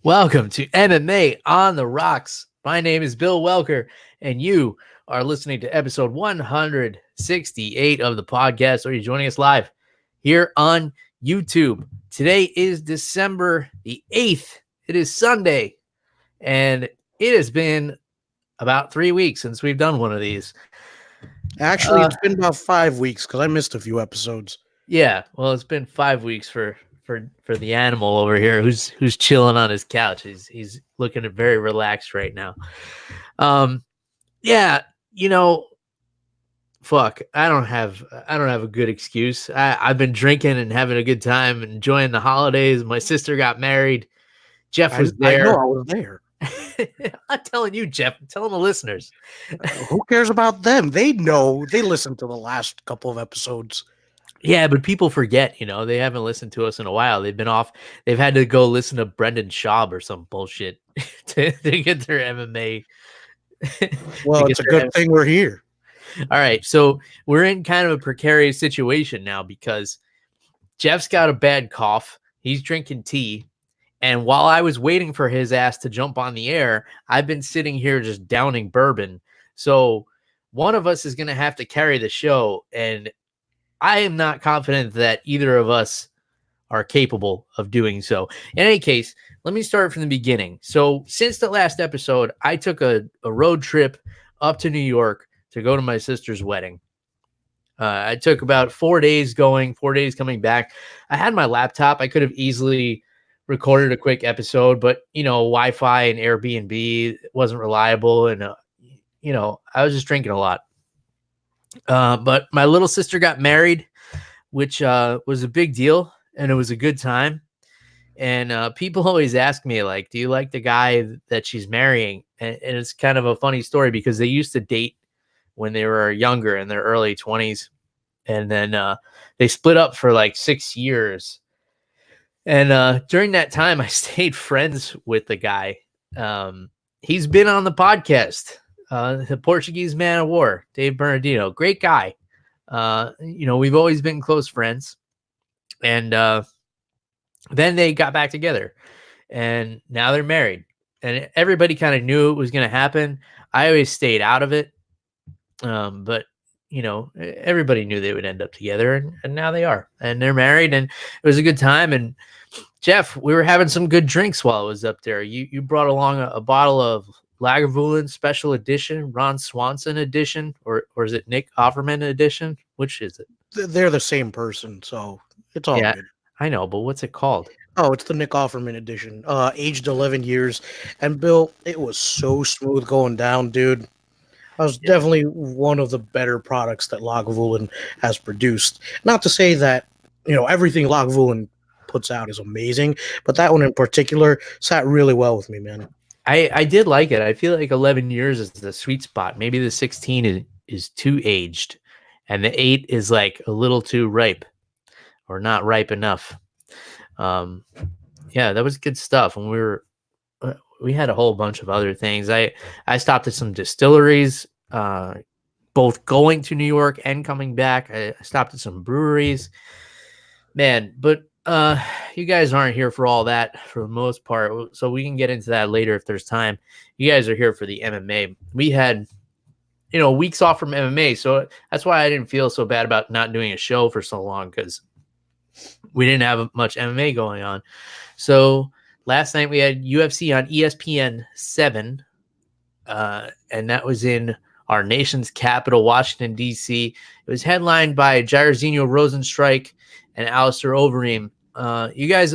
Welcome to MMA on the Rocks. My name is Bill Welker, and you are listening to episode 168 of the podcast, or you're joining us live here on YouTube. Today is December the 8th. It is Sunday, and it has been about 3 weeks since we've done one of these. Actually, it's been about 5 weeks because I missed a few episodes. Yeah, well, it's been 5 weeks for the animal over here who's chilling on his couch. He's looking very relaxed right now. Yeah, fuck. I don't have a good excuse. I've been drinking and having a good time, enjoying the holidays. My sister got married. Jeff was there. I know I was there. I'm not telling you, Jeff. I'm telling the listeners. Who cares about them? They know. They listened to the last couple of episodes. Yeah, but people forget, they haven't listened to us in a while. They've been off. They've had to go listen to Brendan Schaub or some bullshit to get their MMA. Well, it's a good thing we're here. All right. So we're in kind of a precarious situation now because Jeff's got a bad cough. He's drinking tea. And while I was waiting for his ass to jump on the air, I've been sitting here just downing bourbon. So one of us is going to have to carry the show. And I am not confident that either of us are capable of doing so. In any case, let me start from the beginning. So since the last episode, I took a road trip up to New York to go to my sister's wedding. I took about 4 days going, 4 days coming back. I had my laptop. I could have easily recorded a quick episode, but, Wi-Fi and Airbnb wasn't reliable. And, I was just drinking a lot. But my little sister got married, which was a big deal, and it was a good time. And people always ask me, like, do you like the guy that she's marrying? And it's kind of a funny story because they used to date when they were younger, in their early 20s. And then they split up for like 6 years. And during that time, I stayed friends with the guy. He's been on the podcast. The Portuguese man of war, Dave Bernardino, great guy. We've always been close friends. And then they got back together, and now they're married. And everybody kind of knew it was going to happen. I always stayed out of it. But everybody knew they would end up together, and now they are, and they're married, and it was a good time. And Jeff, we were having some good drinks while I was up there. You brought along a bottle of Lagavulin Special Edition, Ron Swanson Edition, or is it Nick Offerman Edition? Which is it? They're the same person, so it's all good. I know, but what's it called? Oh, it's the Nick Offerman Edition. Aged 11 years. And Bill, it was so smooth going down, dude. That was definitely one of the better products that Lagavulin has produced. Not to say that, everything Lagavulin puts out is amazing, but that one in particular sat really well with me, man. I did like it. I feel like 11 years is the sweet spot. Maybe the 16 is too aged, and the 8 is like a little too ripe or not ripe enough. Yeah, that was good stuff. And we had a whole bunch of other things. I stopped at some distilleries, both going to New York and coming back. I stopped at some breweries, man, but you guys aren't here for all that for the most part, so we can get into that later if there's time. You guys are here for the MMA. We had weeks off from MMA, so that's why I didn't feel so bad about not doing a show for so long, because we didn't have much MMA going on. So last night we had UFC on ESPN 7, and that was in our nation's capital, Washington, D.C. It was headlined by Jairzinho, Rosenstruik, and Alistair Overeem. You guys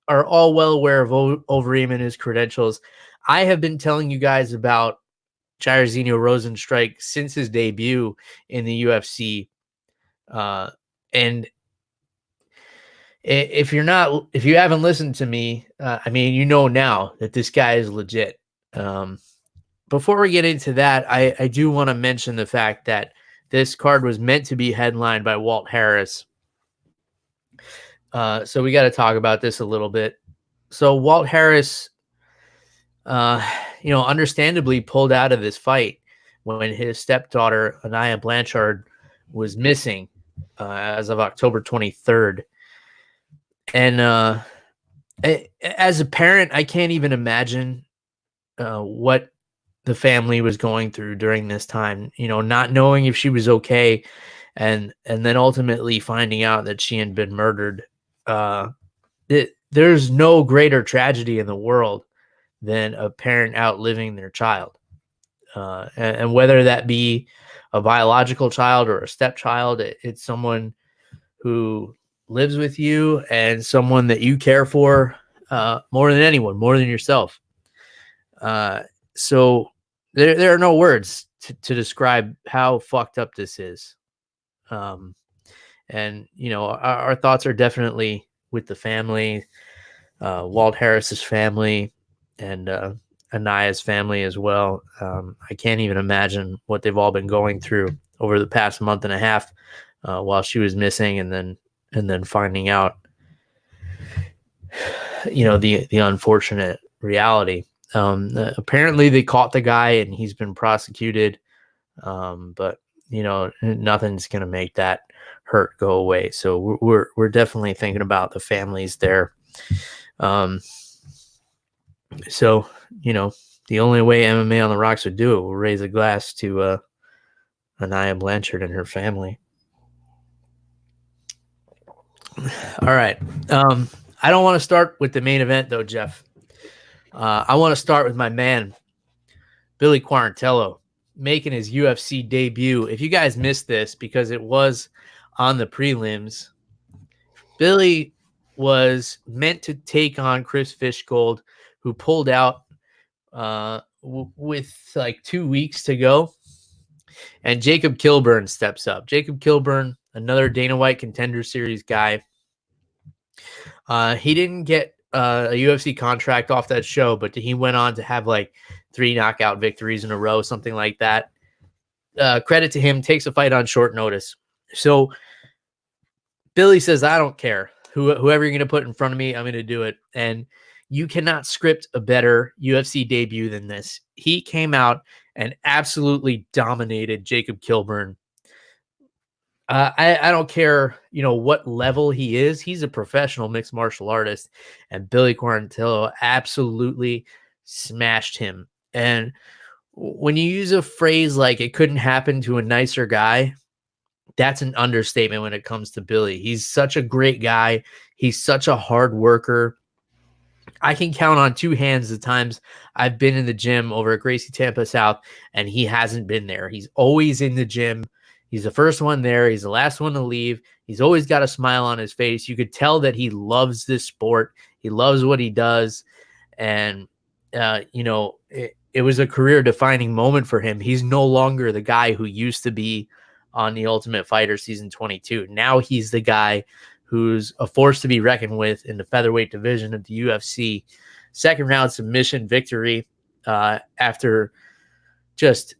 are all well aware of Overeem and his credentials. I have been telling you guys about Jairzinho Rozenstruik since his debut in the UFC. And if you haven't listened to me, now that this guy is legit. Before we get into that, I do want to mention the fact that this card was meant to be headlined by Walt Harris. So we got to talk about this a little bit. So Walt Harris, understandably pulled out of this fight when his stepdaughter, Anaya Blanchard, was missing as of October 23rd. And As a parent, I can't even imagine what the family was going through during this time, not knowing if she was okay, and then ultimately finding out that she had been murdered. There's no greater tragedy in the world than a parent outliving their child. And whether that be a biological child or a stepchild, it's someone who lives with you and someone that you care for more than anyone, more than yourself. So there are no words to describe how fucked up this is. And, our thoughts are definitely with the family, Walt Harris's family, and Anaya's family as well. I can't even imagine what they've all been going through over the past month and a half while she was missing, and then finding out, the unfortunate reality. Apparently they caught the guy and he's been prosecuted, but nothing's gonna make that hurt go away. So we're definitely thinking about the families there. So the only way MMA on the Rocks would do it, we'll raise a glass to Anaya Blanchard and her family. All right. I don't want to start with the main event though, Jeff. I want to start with my man, Billy Quarantillo, making his UFC debut. If you guys missed this because it was on the prelims, Billy was meant to take on Chris Fishgold, who pulled out with like 2 weeks to go. And Jacob Kilburn steps up. Jacob Kilburn, another Dana White Contender Series guy. He didn't get a UFC contract off that show, but he went on to have like 3 knockout victories in a row, something like that. Credit to him, takes a fight on short notice. So Billy says, I don't care. Whoever you're going to put in front of me, I'm going to do it. And you cannot script a better UFC debut than this. He came out and absolutely dominated Jacob Kilburn. I don't care, what level he is. He's a professional mixed martial artist, and Billy Quarantillo absolutely smashed him. And when you use a phrase like it couldn't happen to a nicer guy, that's an understatement when it comes to Billy. He's such a great guy. He's such a hard worker. I can count on 2 hands the times I've been in the gym over at Gracie Tampa South, and he hasn't been there. He's always in the gym. He's the first one there. He's the last one to leave. He's always got a smile on his face. You could tell that he loves this sport. He loves what he does. And, it was a career-defining moment for him. He's no longer the guy who used to be on The Ultimate Fighter Season 22. Now he's the guy who's a force to be reckoned with in the featherweight division of the UFC. Second round submission victory after just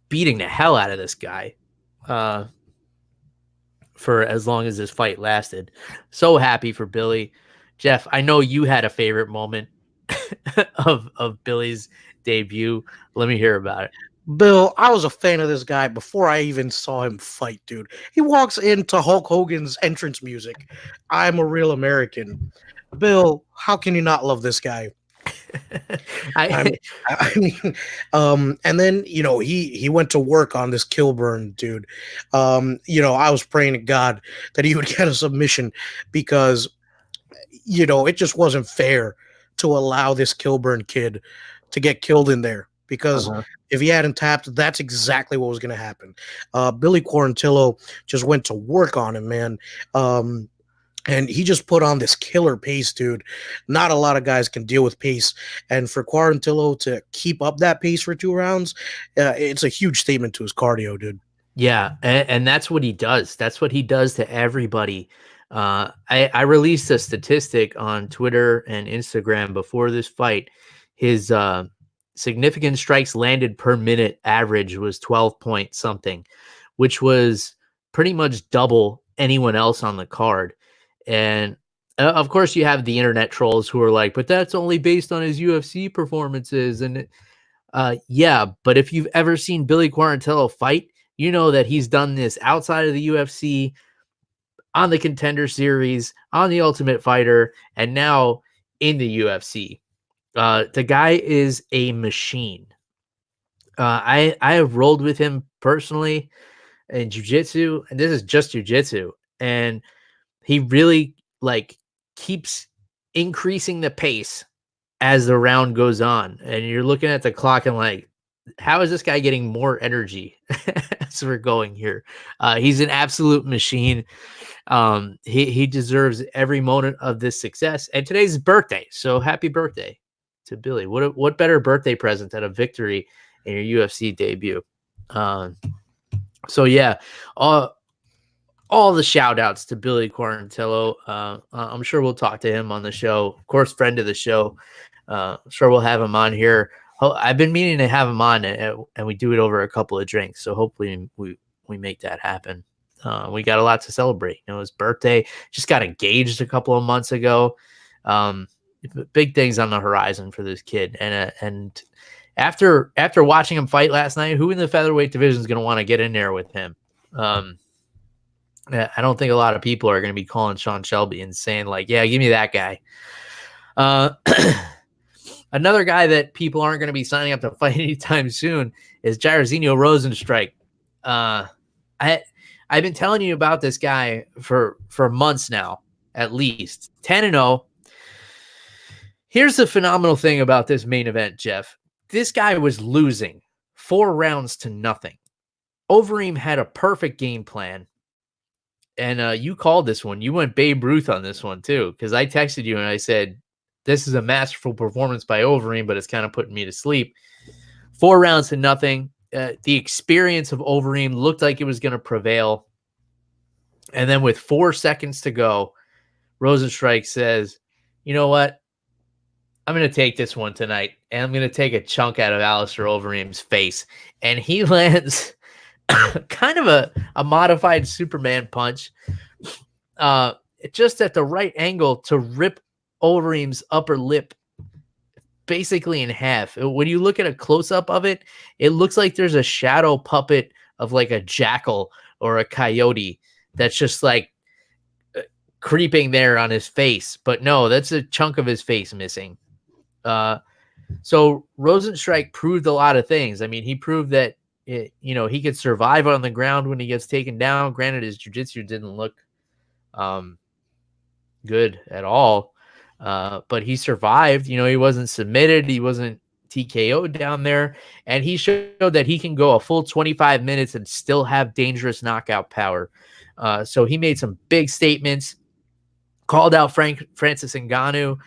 beating the hell out of this guy for as long as this fight lasted. So happy for Billy. Jeff, I know you had a favorite moment of Billy's debut. Let me hear about it. Bill, I was a fan of this guy before I even saw him fight, dude. He walks into Hulk Hogan's entrance music. I'm a real American. Bill, how can you not love this guy? I mean, and then he went to work on this Kilburn dude. I was praying to God that he would get a submission because it just wasn't fair to allow this Kilburn kid to get killed in there. Because if he hadn't tapped, that's exactly what was going to happen. Billy Quarantillo just went to work on him, man. And he just put on this killer pace, dude. Not a lot of guys can deal with pace. And for Quarantillo to keep up that pace for 2 rounds, it's a huge statement to his cardio, dude. Yeah, and that's what he does. That's what he does to everybody. I released a statistic on Twitter and Instagram before this fight. His significant strikes landed per minute average was 12 point something, which was pretty much double anyone else on the card. And of course you have the internet trolls who are like, but that's only based on his UFC performances. And yeah, but if you've ever seen Billy Quarantillo fight, you know that he's done this outside of the UFC on the Contender Series, on the Ultimate Fighter, and now in the UFC. The guy is a machine. I have rolled with him personally in jiu-jitsu, and this is just jiu-jitsu, and he really like keeps increasing the pace as the round goes on, and you're looking at the clock and like, how is this guy getting more energy as we're going here? He's an absolute machine. He deserves every moment of this success, and today's his birthday, so happy birthday to Billy. What better birthday present than a victory in your UFC debut? So yeah, all the shout outs to Billy Quarantillo. I'm sure we'll talk to him on the show. Of course, friend of the show. Sure we'll have him on here. I've been meaning to have him on, and we do it over a couple of drinks. So hopefully we make that happen. We got a lot to celebrate. You know, his birthday, just got engaged a couple of months ago. Big things on the horizon for this kid. And after watching him fight last night, who in the featherweight division is going to want to get in there with him? I don't think a lot of people are going to be calling Sean Shelby and saying like, yeah, give me that guy. Another guy that people aren't going to be signing up to fight anytime soon is Jairzinho Rosenstruik. I've been telling you about this guy for months now, at least 10-0. Here's the phenomenal thing about this main event, Jeff. This guy was losing 4 rounds to nothing. Overeem had a perfect game plan. And you called this one. You went Babe Ruth on this one, too, because I texted you and I said, this is a masterful performance by Overeem, but it's kind of putting me to sleep. 4 rounds to nothing. The experience of Overeem looked like it was going to prevail. And then with 4 seconds to go, Rozenstruik says, you know what? I'm going to take this one tonight, and I'm going to take a chunk out of Alistair Overeem's face. And he lands kind of a modified Superman punch, just at the right angle to rip Overeem's upper lip basically in half. When you look at a close-up of it, it looks like there's a shadow puppet of like a jackal or a coyote that's just like creeping there on his face. But no, that's a chunk of his face missing. So Rozenstruik proved a lot of things. I mean, he proved that he could survive on the ground when he gets taken down. Granted, his jiu-jitsu didn't look good at all, but he survived. He wasn't submitted. He wasn't TKO'd down there. And he showed that he can go a full 25 minutes and still have dangerous knockout power. So he made some big statements, called out Francis Ngannou.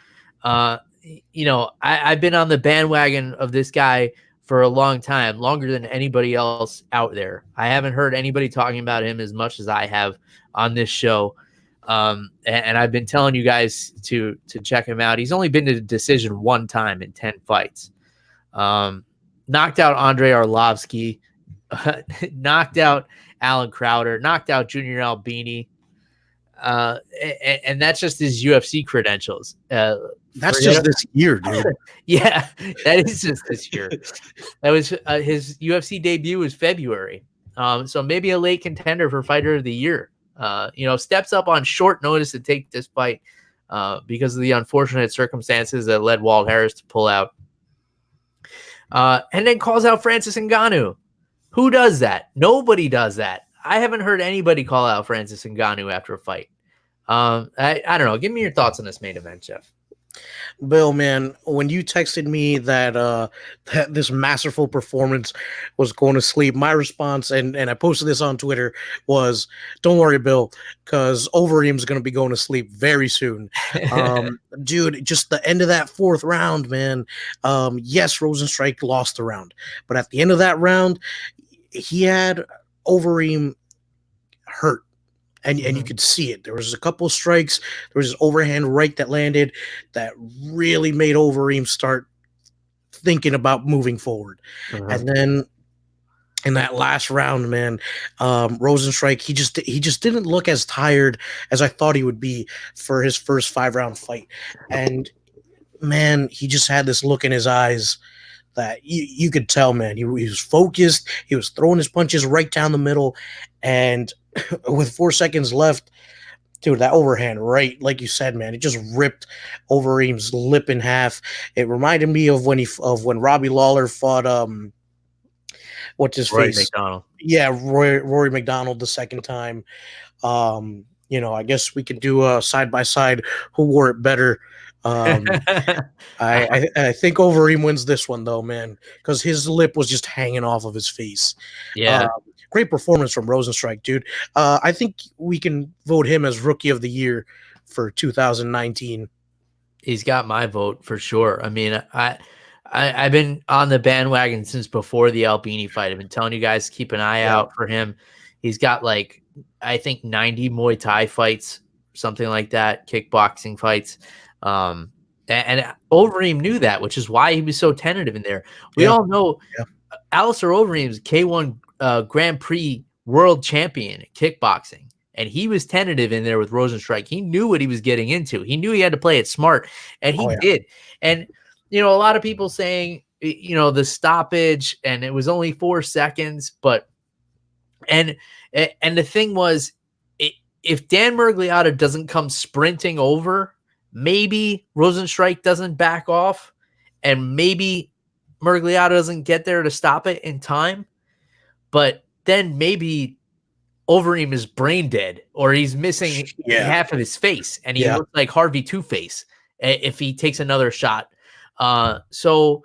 I've been on the bandwagon of this guy for a long time, longer than anybody else out there. I haven't heard anybody talking about him as much as I have on this show. And I've been telling you guys to check him out. He's only been to decision 1 time in 10 fights. Knocked out Andrei Arlovsky, knocked out Alan Crowder, knocked out Junior Albini. And that's just his UFC credentials. That's just this year, dude. Yeah, that is just this year. That was his UFC debut was February. So maybe a late contender for Fighter of the Year. Steps up on short notice to take this fight because of the unfortunate circumstances that led Walt Harris to pull out. And then calls out Francis Ngannou. Who does that? Nobody does that. I haven't heard anybody call out Francis Ngannou after a fight. I don't know. Give me your thoughts on this main event, Jeff. Bill, man, when you texted me that this masterful performance was going to sleep, my response, and I posted this on Twitter, was, don't worry, Bill, because Overeem's going to be going to sleep very soon. Dude, just the end of that 4th round, man. Yes, Rozenstruik lost the round, but at the end of that round, he had Overeem hurt. And you could see it. There was a couple of strikes. There was an overhand right that landed that really made Overeem start thinking about moving forward. And then in that last round, man, Rozenstruik, he just didn't look as tired as I thought he would be for his first 5-round fight. And man, he just had this look in his eyes that you could tell, man. He was focused. He was throwing his punches right down the middle. And with 4 seconds left, Dude, that overhand right, like you said, man, it just ripped Overeem's lip in half. It reminded me of when Robbie Lawler fought what's his Roy face? McDonald. Yeah, Rory McDonald the second time. I guess we could do a side by side who wore it better. Um, I think Overeem wins this one though, man, because his lip was just hanging off of his face. Yeah. Um, Great performance from Rosenstruik, dude. I think we can vote him as Rookie of the Year for 2019. He's got my vote for sure. I mean, I've been on the bandwagon since before the Albini fight. I've been telling you guys to keep an eye out for him. He's got like, I think 90 Muay Thai fights, something like that, kickboxing fights. And Overeem knew that, which is why he was so tentative in there. We all know Alistair Overeem's K1 Grand Prix world champion at kickboxing. And he was tentative in there with Rozenstruik. He knew what he was getting into. He knew he had to play it smart, and he did. And, a lot of people saying, the stoppage, and it was only 4 seconds. And the thing was, if Dan Miragliotta doesn't come sprinting over, maybe Rozenstruik doesn't back off, and maybe Miragliotta doesn't get there to stop it in time. But then maybe Overeem is brain dead, or he's missing half of his face, and he looks like Harvey Two-Face if he takes another shot. So,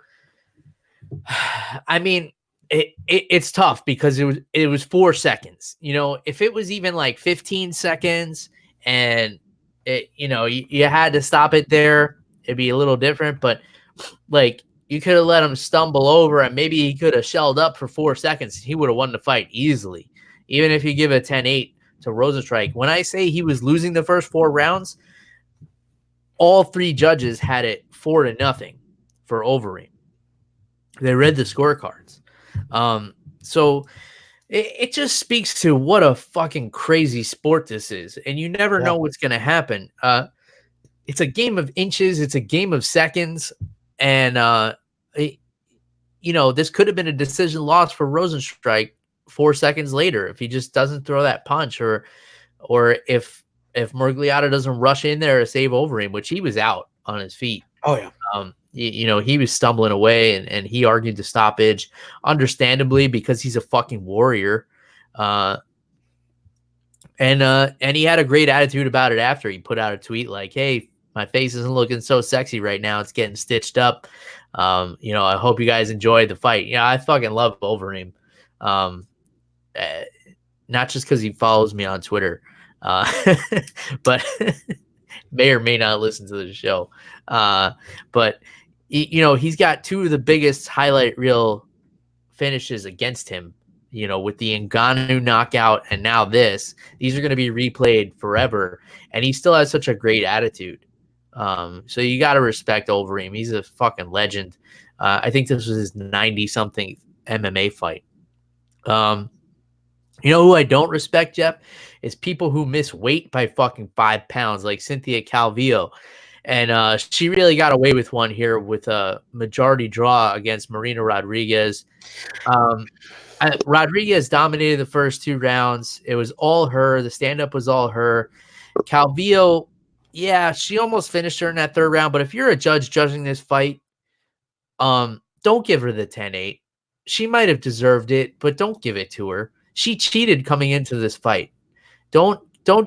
I mean, it's tough because it was 4 seconds. If it was even like 15 seconds, and you had to stop it there, it'd be a little different. But like, you could have let him stumble over, and maybe he could have shelled up for 4 seconds. He would have won the fight easily. Even if you give a 10-8 to Rozenstruik. When I say he was losing the first 4 rounds, all 3 judges had it 4-0 for Overeem. They read the scorecards. So it just speaks to what a fucking crazy sport this is. And you never know what's going to happen. It's a game of inches. It's a game of seconds. And, this could have been a decision loss for Rozenstruik 4 seconds later if he just doesn't throw that punch, or if Miragliotta doesn't rush in there to save Overeem, which he was out on his feet. Oh yeah. He was stumbling away, and he argued the stoppage, understandably, because he's a fucking warrior. And he had a great attitude about it after. He put out a tweet like, "Hey, my face isn't looking so sexy right now. It's getting stitched up. I hope you guys enjoyed the fight." I fucking love Overeem. Not just because he follows me on Twitter, but may or may not listen to the show. But he's got 2 of the biggest highlight reel finishes against him, with the Ngannou knockout and now this. These are going to be replayed forever, and he still has such a great attitude. So you got to respect Overeem. He's a fucking legend. I think this was his 90-something MMA fight. Who I don't respect, Jeff, is people who miss weight by fucking 5 pounds, like Cynthia Calvillo. And she really got away with one here with a majority draw against Marina Rodriguez. Rodriguez dominated the first 2 rounds. It was all her. The stand-up was all her. Calvillo, she almost finished her in that 3rd round. But if you're a judge judging this fight, don't give her the 10-8. She might have deserved it, but don't give it to her. She cheated coming into this fight. Don't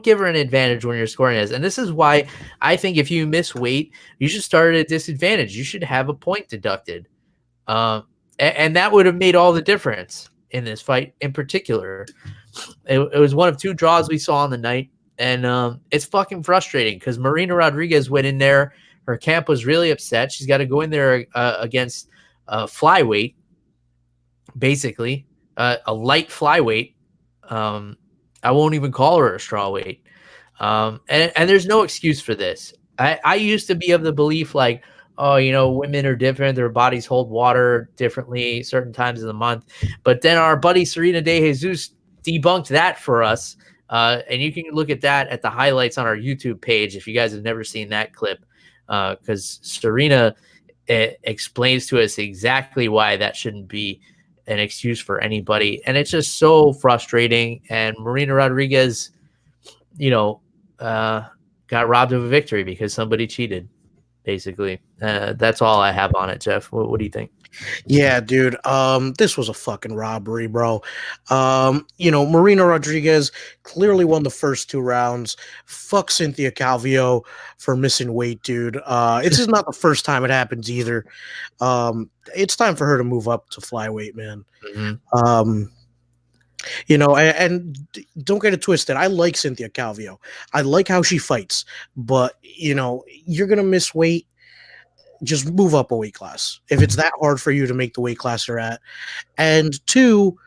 give her an advantage when you're scoring this. And this is why I think if you miss weight, you should start at a disadvantage. You should have a point deducted. And that would have made all the difference in this fight in particular. It was one of 2 draws we saw on the night. And it's fucking frustrating because Marina Rodriguez went in there. Her camp was really upset. She's got to go in there against flyweight, basically. A light flyweight. I won't even call her a strawweight. And there's no excuse for this. I used to be of the belief like, women are different. Their bodies hold water differently certain times of the month. But then our buddy Serena De Jesus debunked that for us. And you can look at that at the highlights on our YouTube page if you guys have never seen that clip, because Serena explains to us exactly why that shouldn't be an excuse for anybody. And it's just so frustrating. And Marina Rodriguez, got robbed of a victory because somebody cheated. Basically, that's all I have on it, Jeff. What do you think? Yeah, dude. This was a fucking robbery, bro. Marina Rodriguez clearly won the first 2 rounds. Fuck Cynthia Calvillo for missing weight, dude. It's just not the first time it happens either. It's time for her to move up to flyweight, man. Mm-hmm. And don't get it twisted. I like Cynthia Calvillo. I like how she fights, but you're gonna miss weight. Just move up a weight class if it's that hard for you to make the weight class you're at. And two,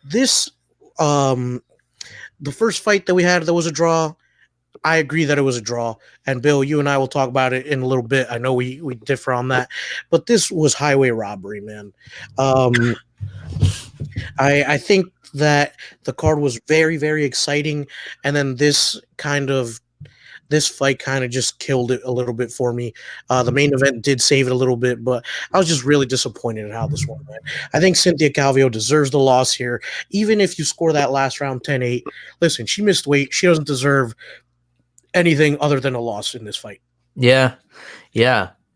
this the first fight that we had that was a draw. I agree that it was a draw. And Bill, you and I will talk about it in a little bit. I know we differ on that, but this was highway robbery, man. I think that the card was very, very exciting, and then this fight kind of just killed it a little bit for me. The main event did save it a little bit, but I was just really disappointed in how this one went. I think Cynthia Calvillo deserves the loss here. Even if you score that last round 10-8, listen, she missed weight. She doesn't deserve anything other than a loss in this fight. Yeah.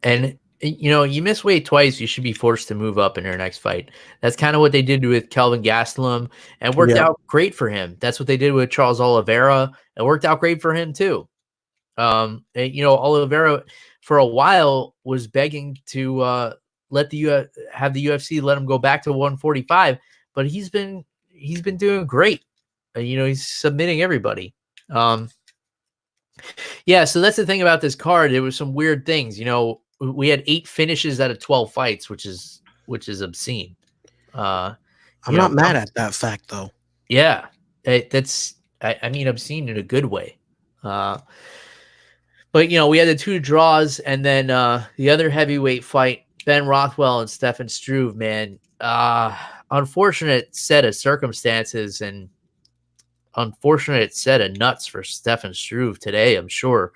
And you miss weight twice, you should be forced to move up in your next fight. That's kind of what they did with Kelvin Gastelum, and worked out great for him. That's what they did with Charles Oliveira. It worked out great for him too. Oliveira for a while was begging to have the UFC let him go back to 145, but he's been doing great. He's submitting everybody. Yeah, so that's the thing about this card. There was some weird things. We had 8 finishes out of 12 fights, which is obscene. I'm not mad at that fact, though. Yeah, that's obscene in a good way. But we had the 2 draws, and then the other heavyweight fight, Ben Rothwell and Stefan Struve. Man, unfortunate set of circumstances and unfortunate set of nuts for Stefan Struve today, I'm sure.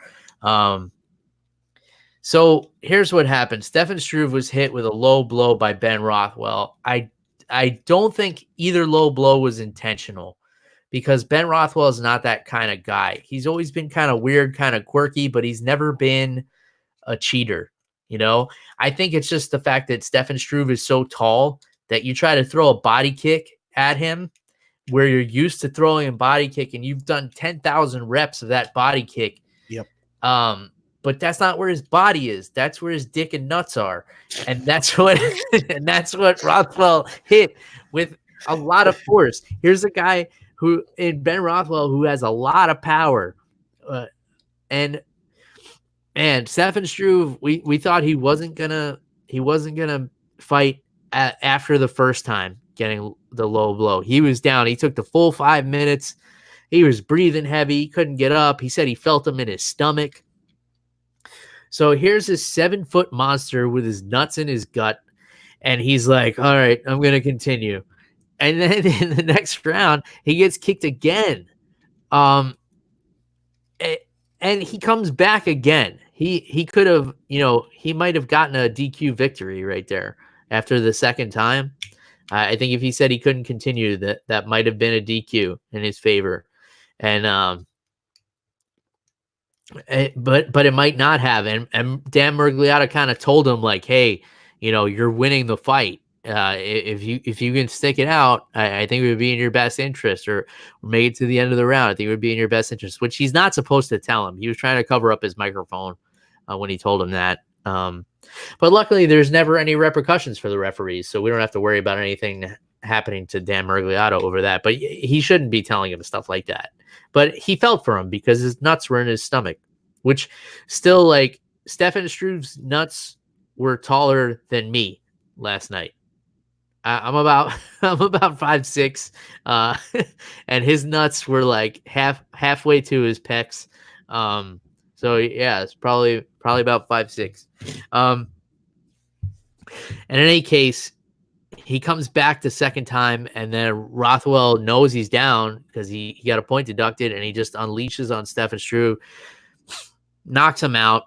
So here's what happened. Stefan Struve was hit with a low blow by Ben Rothwell. I don't think either low blow was intentional, because Ben Rothwell is not that kind of guy. He's always been kind of weird, kind of quirky, but he's never been a cheater. I think it's just the fact that Stefan Struve is so tall that you try to throw a body kick at him where you're used to throwing a body kick, and you've done 10,000 reps of that body kick. Yep. But that's not where his body is. That's where his dick and nuts are. And that's what Rothwell hit with a lot of force. Here's a guy in Ben Rothwell who has a lot of power. And Stefan Struve, we thought he wasn't gonna fight after the first time getting the low blow. He was down. He took the full 5 minutes. He was breathing heavy. He couldn't get up. He said he felt him in his stomach. So here's this 7-foot monster with his nuts in his gut, and he's like, all right, I'm going to continue. And then in the next round, he gets kicked again. And he comes back again. He could have, he might have gotten a DQ victory right there after the second time. I think if he said he couldn't continue, that might have been a DQ in his favor. And but it might not have. And Dan Miragliotta kind of told him, like, hey, you're winning the fight. If you can stick it out, I think it would be in your best interest, or make it to the end of the round. I think it would be in your best interest, which he's not supposed to tell him. He was trying to cover up his microphone when he told him that. But luckily, there's never any repercussions for the referees, so we don't have to worry about anything happening to Dan Miragliotta over that. But he shouldn't be telling him stuff like that. But he felt for him because his nuts were in his stomach, which still, like, Stefan Struve's nuts were taller than me last night. I'm about 5'6", and his nuts were like halfway to his pecs. So yeah, it's probably about 5'6". And in any case, he comes back the second time, and then Rothwell knows he's down because he got a point deducted, and he just unleashes on Stefan Struve, knocks him out.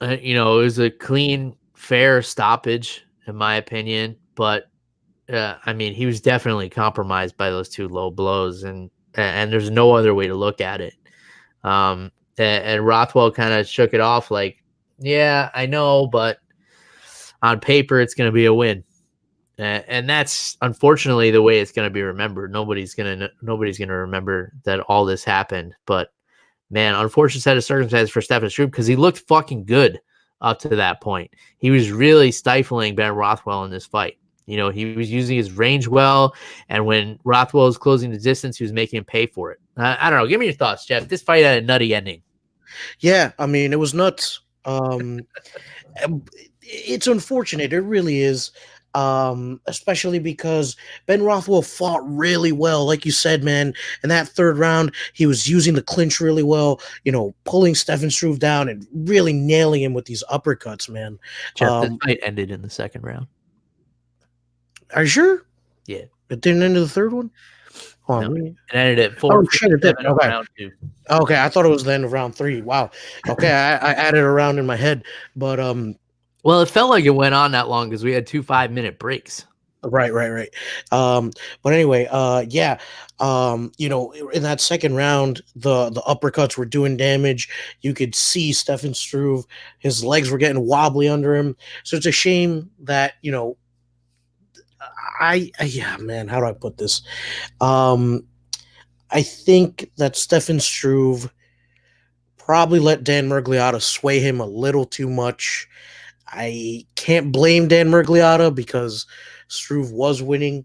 It was a clean, fair stoppage, in my opinion. But, he was definitely compromised by those 2 low blows. And and there's no other way to look at it. And Rothwell kind of shook it off like, yeah, I know, but on paper, it's going to be a win. And that's unfortunately the way it's going to be remembered. Nobody's going to remember that all this happened. But man, unfortunate set of circumstances for Stefan Struve because he looked fucking good up to that point. He was really stifling Ben Rothwell in this fight. He was using his range well, and when Rothwell was closing the distance, he was making him pay for it. I don't know. Give me your thoughts, Jeff. This fight had a nutty ending. Yeah, I mean, it was nuts. It's unfortunate. It really is. Especially because Ben Rothwell fought really well. Like you said, man, in that third round, he was using the clinch really well, pulling Stefan Struve down and really nailing him with these uppercuts, man. Jeff, this fight ended in the second round. Are you sure? Yeah. It didn't end in the third one? No, it ended at 4. Oh, shit, it did. Okay. Round 2. Okay, I thought it was the end of round 3. Wow. Okay, I added a round in my head. But well, it felt like it went on that long because we had 2 5-minute breaks. Right. But anyway, yeah. In that second round, the uppercuts were doing damage. You could see Stefan Struve, his legs were getting wobbly under him. So it's a shame that, yeah, man, how do I put this? I think that Stefan Struve probably let Dan Miragliotta sway him a little too much. I can't blame Dan Miragliotta because Struve was winning.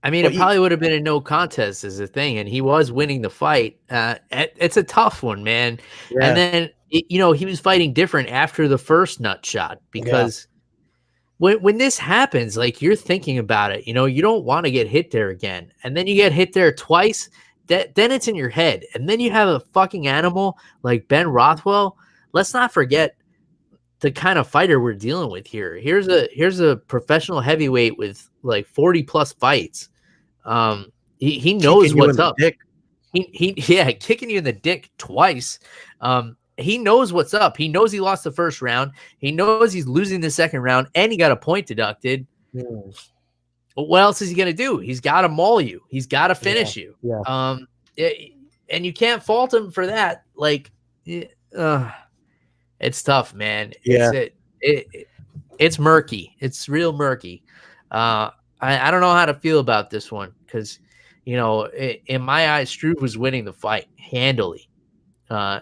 I mean, it probably would have been a no contest is the thing, and he was winning the fight. It's a tough one, man. Yeah. And then, he was fighting different after the first nut shot because when this happens, like you're thinking about it, you don't want to get hit there again. And then you get hit there twice, then it's in your head. And then you have a fucking animal like Ben Rothwell. Let's not forget the kind of fighter we're dealing with here. Here's a professional heavyweight with like 40 plus fights. He knows what's up. He kicking you in the dick twice. He knows what's up. He knows he lost the first round. He knows he's losing the second round, and he got a point deducted. What else is he gonna do? He's got to maul you. He's got to finish you. Yeah. And you can't fault him for that. Like, it's tough, man. Yeah. It's murky. It's real murky. I don't know how to feel about this one because, in my eyes, Struve was winning the fight handily.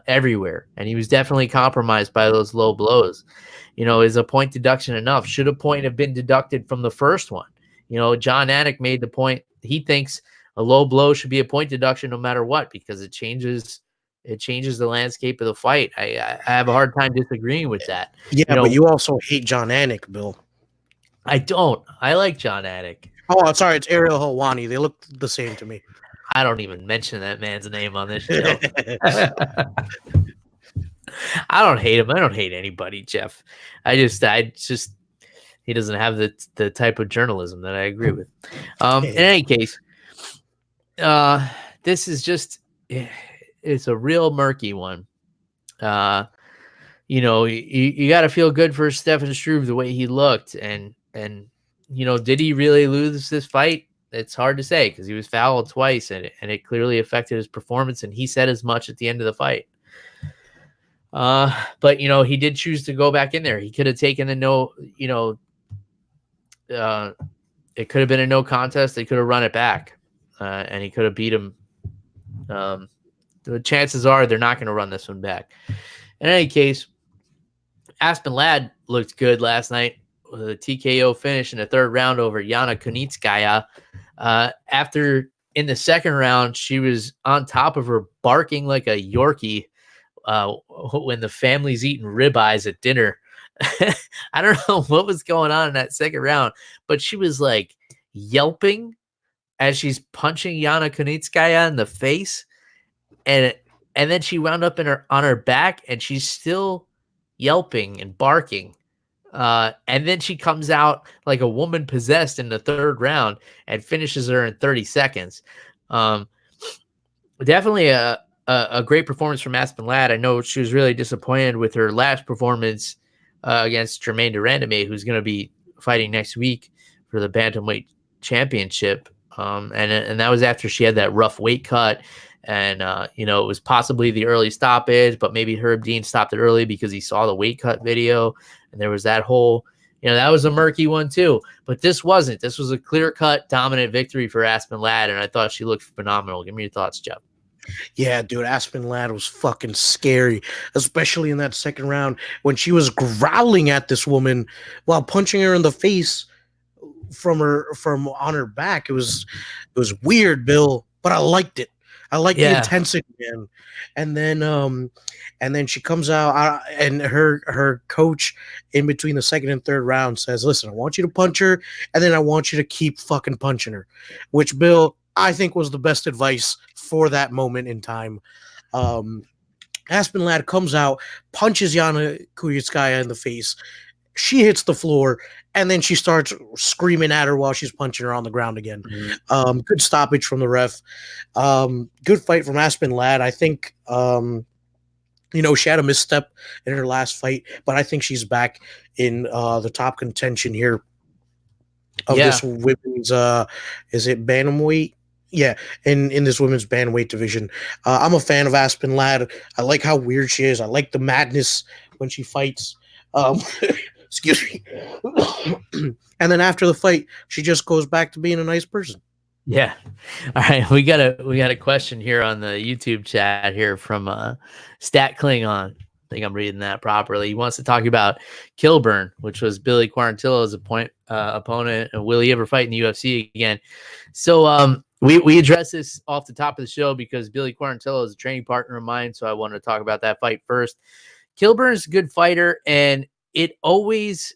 Everywhere, and he was definitely compromised by those low blows. Is a point deduction enough? Should a point have been deducted from the first one? John Anik made the point. He thinks a low blow should be a point deduction no matter what because it changes the landscape of the fight. I have a hard time disagreeing with that. Yeah, but you also hate John Anik, Bill. I don't. I like John Anik. Oh, sorry, it's Ariel Helwani. They look the same to me. I don't even mention that man's name on this show. I don't hate him. I don't hate anybody, Jeff. I just he doesn't have the type of journalism that I agree with. In any case, this is just it's a real murky one. You got to feel good for Stefan Struve the way he looked, and did he really lose this fight? It's hard to say because he was fouled twice and it clearly affected his performance. And he said as much at the end of the fight. But he did choose to go back in there. He could have taken the no, it could have been a no contest. They could have run it back and he could have beat him. The chances are they're not going to run this one back. In any case, Aspen Ladd looked good last night with a TKO finish in the third round over Yana Kunitskaya. After in the second round, she was on top of her barking like a Yorkie when the family's eating ribeyes at dinner. I don't know what was going on in that second round, but she was like yelping as she's punching Yana Kunitskaya in the face. And then she wound up on her back and she's still yelping and barking. And then she comes out like a woman possessed in the third round and finishes her in 30 seconds. Definitely a great performance from Aspen Ladd. I know she was really disappointed with her last performance against Germaine de Randamie, who's going to be fighting next week for the bantamweight championship. And that was after she had that rough weight cut. And, it was possibly the early stoppage, but maybe Herb Dean stopped it early because he saw the weight cut video. And there was that whole, that was a murky one too. But this wasn't. This was a clear-cut, dominant victory for Aspen Ladd, and I thought she looked phenomenal. Give me your thoughts, Jeff. Yeah, dude, Aspen Ladd was fucking scary, especially in that second round when she was growling at this woman while punching her in the face from on her back. It was weird, Bill, but I liked it. I liked the intensity, man. And then she comes out, and her coach in between the second and third round says, "Listen, I want you to punch her, and then I want you to keep fucking punching her," which, Bill, I think was the best advice for that moment in time. Aspen Ladd comes out, punches Yana Kunitskaya in the face. She hits the floor, and then she starts screaming at her while she's punching her on the ground again. Mm-hmm. Good stoppage from the ref. Good fight from Aspen Ladd. I think, she had a misstep in her last fight, but I think she's back in the top contention here of this women's, is it bantamweight? Yeah, in this women's bantamweight division. I'm a fan of Aspen Ladd. I like how weird she is. I like the madness when she fights. Excuse me. And then after the fight, she just goes back to being a nice person. Yeah. All right. We got a question here on the YouTube chat here from Stat Klingon. I think I'm reading that properly. He wants to talk about Kilburn, which was Billy Quarantillo's opponent, and will he ever fight in the UFC again? So we addressed this off the top of the show because Billy Quarantillo is a training partner of mine, so I wanted to talk about that fight first. Kilburn's a good fighter, and it always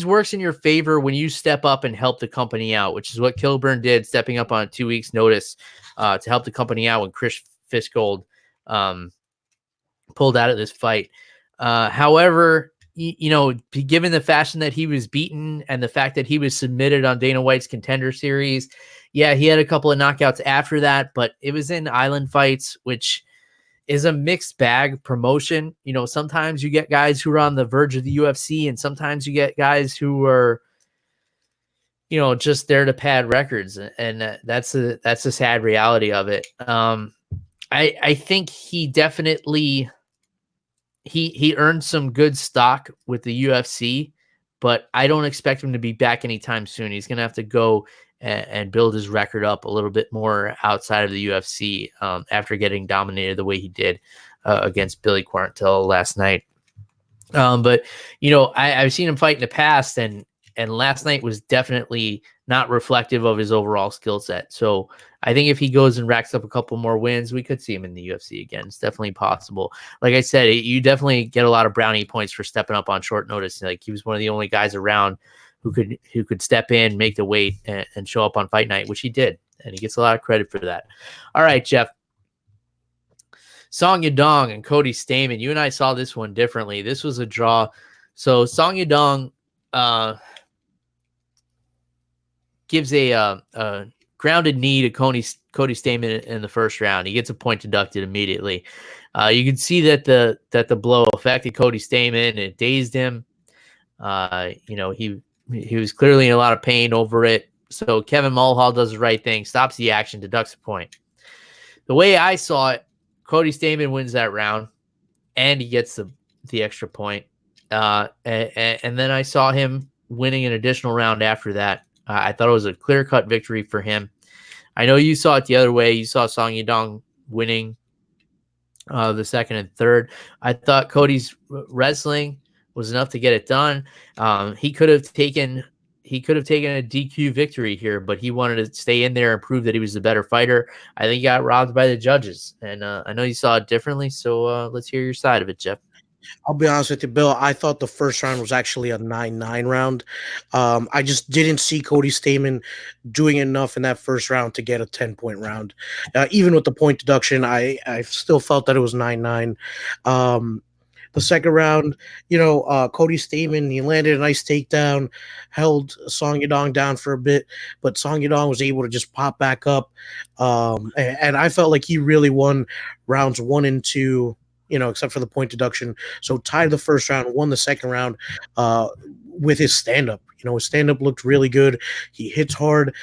works in your favor when you step up and help the company out, which is what Kilburn did, stepping up on 2 weeks' notice to help the company out when Chris Fishgold pulled out of this fight. However, given the fashion that he was beaten and the fact that he was submitted on Dana White's Contender Series, he had a couple of knockouts after that, but it was in island fights, which is a mixed bag promotion. Sometimes you get guys who are on the verge of the UFC, and sometimes you get guys who are, just there to pad records. And that's a sad reality of it. I think he definitely, he earned some good stock with the UFC, but I don't expect him to be back anytime soon. He's going to have to go and build his record up a little bit more outside of the UFC after getting dominated the way he did against Billy Quarantillo last night. But I've seen him fight in the past, and last night was definitely not reflective of his overall skill set. So I think if he goes and racks up a couple more wins, we could see him in the UFC again. It's definitely possible. Like I said, you definitely get a lot of brownie points for stepping up on short notice. Like, he was one of the only guys around who could step in, make the weight, and show up on fight night, which he did. And he gets a lot of credit for that. All right, Jeff. Song Yadong and Cody Stamann. You and I saw this one differently. This was a draw. So Song Yadong gives a grounded knee to Cody Stamann in the first round. He gets a point deducted immediately. You can see that the blow affected Cody Stamann. It dazed him. He was clearly in a lot of pain over it. So Kevin Mulhall does the right thing, stops the action, deducts a point. The way I saw it, Cody Stamann wins that round, and he gets the extra point. And then I saw him winning an additional round after that. I thought it was a clear-cut victory for him. I know you saw it the other way. You saw Song Yadong winning the second and third. I thought Cody's wrestling was enough to get it done. He could have taken a DQ victory here, but he wanted to stay in there and prove that he was the better fighter. I think he got robbed by the judges, and I know you saw it differently, so let's hear your side of it, Jeff. I'll be honest with you, Bill. I thought the first round was actually a 9-9 round. I just didn't see Cody Stamann doing enough in that first round to get a 10-point round. Even with the point deduction, I still felt that it was 9-9. The second round, Cody Stamann, he landed a nice takedown, held Song Yadong down for a bit, but Song Yadong was able to just pop back up. And I felt like he really won rounds 1 and 2, except for the point deduction. So tied the first round, won the second round with his stand-up. His stand-up looked really good. He hits hard.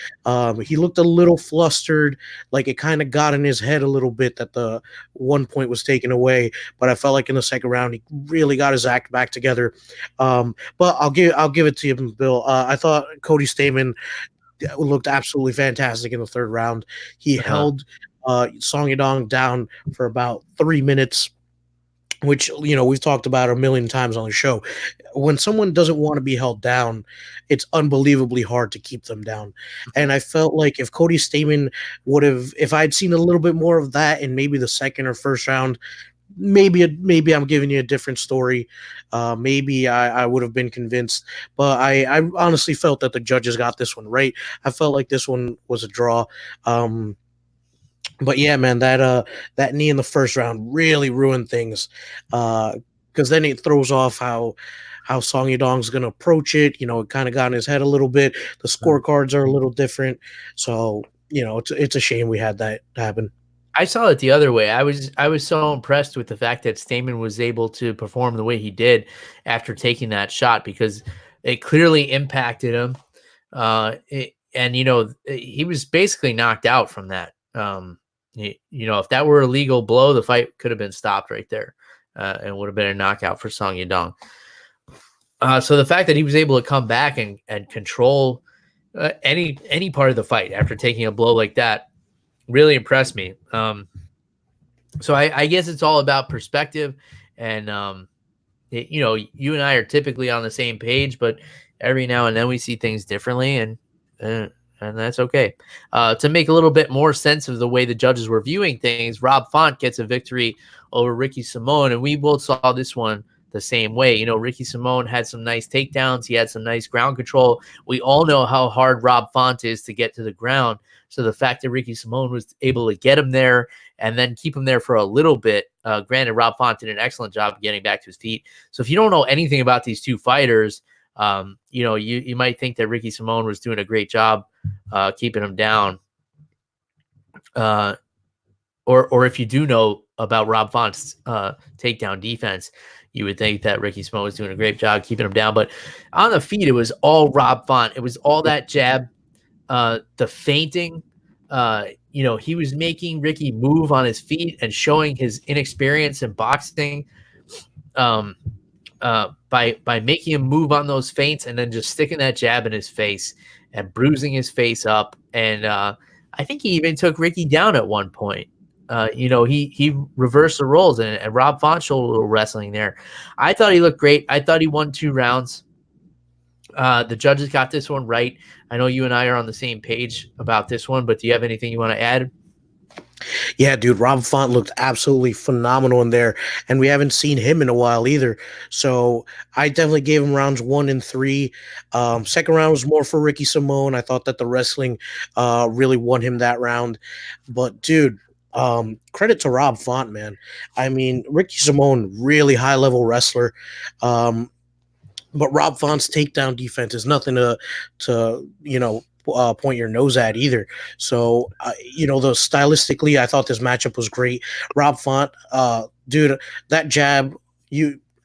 He looked a little flustered, like it kind of got in his head a little bit that the 1 point was taken away. But I felt like in the second round he really got his act back together. But I'll give it to him, Bill. I thought Cody Stamann looked absolutely fantastic in the third round. He held Song Yadong down for about 3 minutes, which we've talked about a million times on the show. When someone doesn't want to be held down, it's unbelievably hard to keep them down. And I felt like if Cody Stamann if I'd seen a little bit more of that in maybe the second or first round, maybe I'm giving you a different story. Maybe I would have been convinced, but I honestly felt that the judges got this one right. I felt like this one was a draw. But yeah, man, that knee in the first round really ruined things. Because then it throws off how Song Yadong's going to approach it. It kind of got in his head a little bit. The scorecards are a little different. So, it's a shame we had that happen. I saw it the other way. I was so impressed with the fact that Stamann was able to perform the way he did after taking that shot, because it clearly impacted him. He was basically knocked out from that. If that were a legal blow, the fight could have been stopped right there, and would have been a knockout for Song Yadong. So the fact that he was able to come back and control any part of the fight after taking a blow like that really impressed me. So I guess it's all about perspective, and you and I are typically on the same page, but every now and then we see things differently, and that's okay. To make a little bit more sense of the way the judges were viewing things, Rob Font gets a victory over Ricky Simón, and we both saw this one the same way. Ricky Simón had some nice takedowns. He had some nice ground control. We all know how hard Rob Font is to get to the ground. So the fact that Ricky Simón was able to get him there and then keep him there for a little bit, granted, Rob Font did an excellent job of getting back to his feet. So if you don't know anything about these two fighters, you might think that Ricky Simón was doing a great job keeping him down. Or if you do know about Rob Font's takedown defense, you would think that Ricky Simón was doing a great job keeping him down. But on the feet, it was all Rob Font. It was all that jab. The feinting, he was making Ricky move on his feet and showing his inexperience in boxing by making him move on those feints and then just sticking that jab in his face and bruising his face up. And I think he even took Ricky down at one point. He reversed the roles, and Rob Font showed a little wrestling there. I thought he looked great. I thought he won 2 rounds. The judges got this one right. I know you and I are on the same page about this one, but do you have anything you want to add? Yeah, dude, Rob Font looked absolutely phenomenal in there, and we haven't seen him in a while either. So I definitely gave him rounds 1 and 3. Second round was more for Ricky Simón. I thought that the wrestling really won him that round. But, dude, credit to Rob Font, man. I mean, Ricky Simón, really high-level wrestler. But Rob Font's takedown defense is nothing to point your nose at either. So, stylistically, I thought this matchup was great. Rob Font, dude, that jab,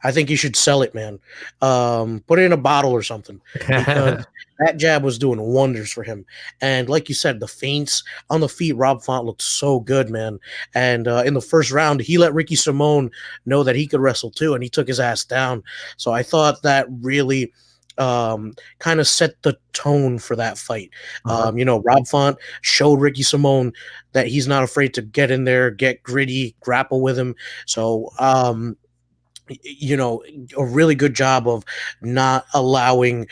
I think you should sell it, man. Put it in a bottle or something, because that jab was doing wonders for him. And like you said, the feints on the feet, Rob Font looked so good, man. And in the first round, he let Ricky Simón know that he could wrestle too, and he took his ass down. So I thought that really kind of set the tone for that fight. Rob Font showed Ricky Simón that he's not afraid to get in there, get gritty, grapple with him. So a really good job of not allowing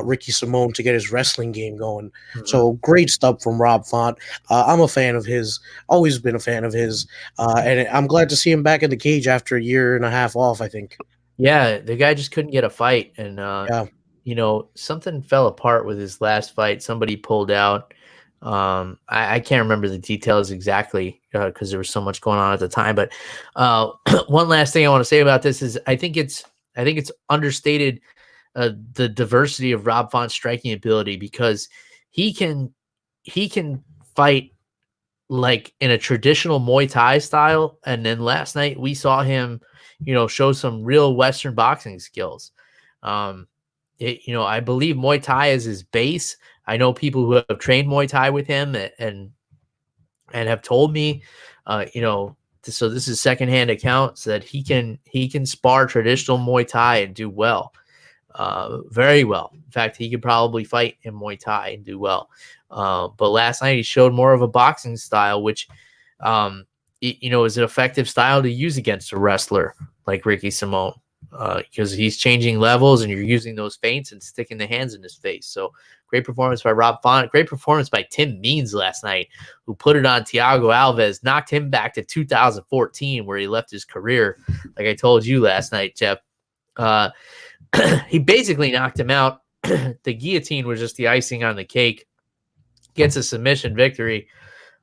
Ricky Simón to get his wrestling game going. Mm-hmm. So great stuff from Rob Font. I'm a fan of his, always been a fan of his, and I'm glad to see him back in the cage after a year and a half off, I think. Yeah, the guy just couldn't get a fight, and something fell apart with his last fight. Somebody pulled out. I can't remember the details exactly because there was so much going on at the time. But one last thing I want to say about this is I think it's understated the diversity of Rob Font's striking ability, because he can fight like in a traditional Muay Thai style, and then last night we saw him show some real Western boxing skills. I believe Muay Thai is his base. I know people who have trained Muay Thai with him and have told me, so this is secondhand accounts that he can spar traditional Muay Thai and do well, very well. In fact, he could probably fight in Muay Thai and do well. But last night he showed more of a boxing style, which, is an effective style to use against a wrestler like Ricky Simone, because he's changing levels and you're using those feints and sticking the hands in his face. So great performance by Rob Font. Great performance by Tim Means last night, who put it on Thiago Alves, knocked him back to 2014, where he left his career. Like I told you last night, Jeff, he basically knocked him out. The guillotine was just the icing on the cake. Gets a submission victory.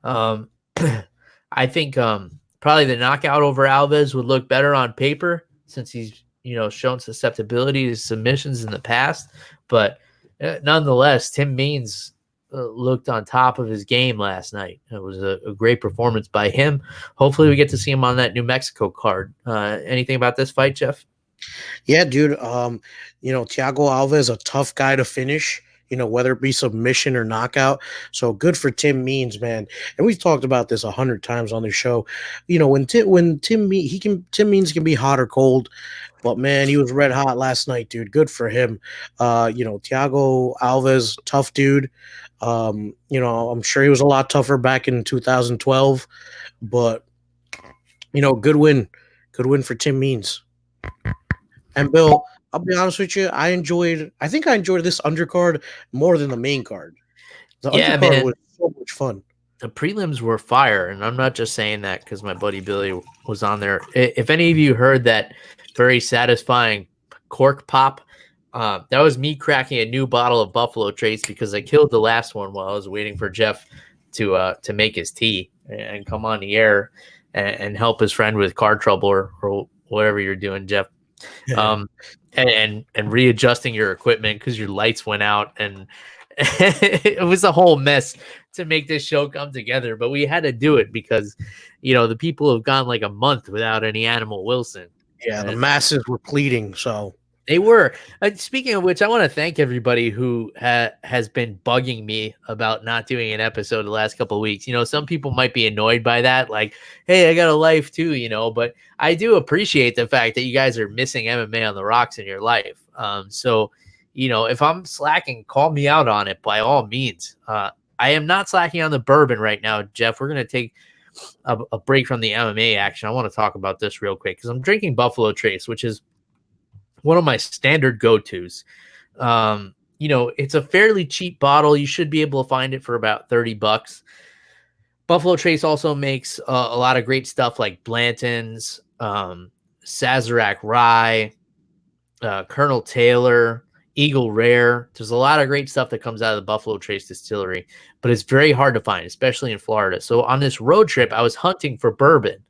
I think probably the knockout over Alves would look better on paper since he's shown susceptibility to submissions in the past. But nonetheless, Tim Means looked on top of his game last night. It was a great performance by him. Hopefully we get to see him on that New Mexico card. Anything about this fight, Jeff? Yeah, dude. Thiago Alves, a tough guy to finish, whether it be submission or knockout. So good for Tim Means, man. And we've talked about this 100 times on the show. When Tim Means can be hot or cold, but man, he was red hot last night, dude. Good for him. Thiago Alves, tough dude. I'm sure he was a lot tougher back in 2012, but good win for Tim Means. And Bill, I'll be honest with you, I think I enjoyed this undercard more than the main card. The undercard was so much fun. The prelims were fire, and I'm not just saying that because my buddy Billy was on there. If any of you heard that very satisfying cork pop, that was me cracking a new bottle of Buffalo Trace because I killed the last one while I was waiting for Jeff to make his tea and come on the air and help his friend with car trouble or whatever you're doing, Jeff. And readjusting your equipment because your lights went out, and it was a whole mess to make this show come together. But we had to do it because the people have gone like a month without any Animal Wilson. Yeah, the masses were pleading, so they were. Speaking of which, I want to thank everybody who has been bugging me about not doing an episode the last couple of weeks. Some people might be annoyed by that, like, hey, I got a life too, but I do appreciate the fact that you guys are missing MMA on the rocks in your life. So, if I'm slacking, call me out on it by all means. I am not slacking on the bourbon right now, Jeff. We're going to take a break from the MMA action. I want to talk about this real quick because I'm drinking Buffalo Trace, which is one of my standard go-tos. It's a fairly cheap bottle. You should be able to find it for about $30. Buffalo Trace also makes a lot of great stuff like Blanton's, Sazerac Rye, Colonel Taylor, Eagle Rare. There's a lot of great stuff that comes out of the Buffalo Trace distillery, but it's very hard to find, especially in Florida. So on this road trip, I was hunting for bourbon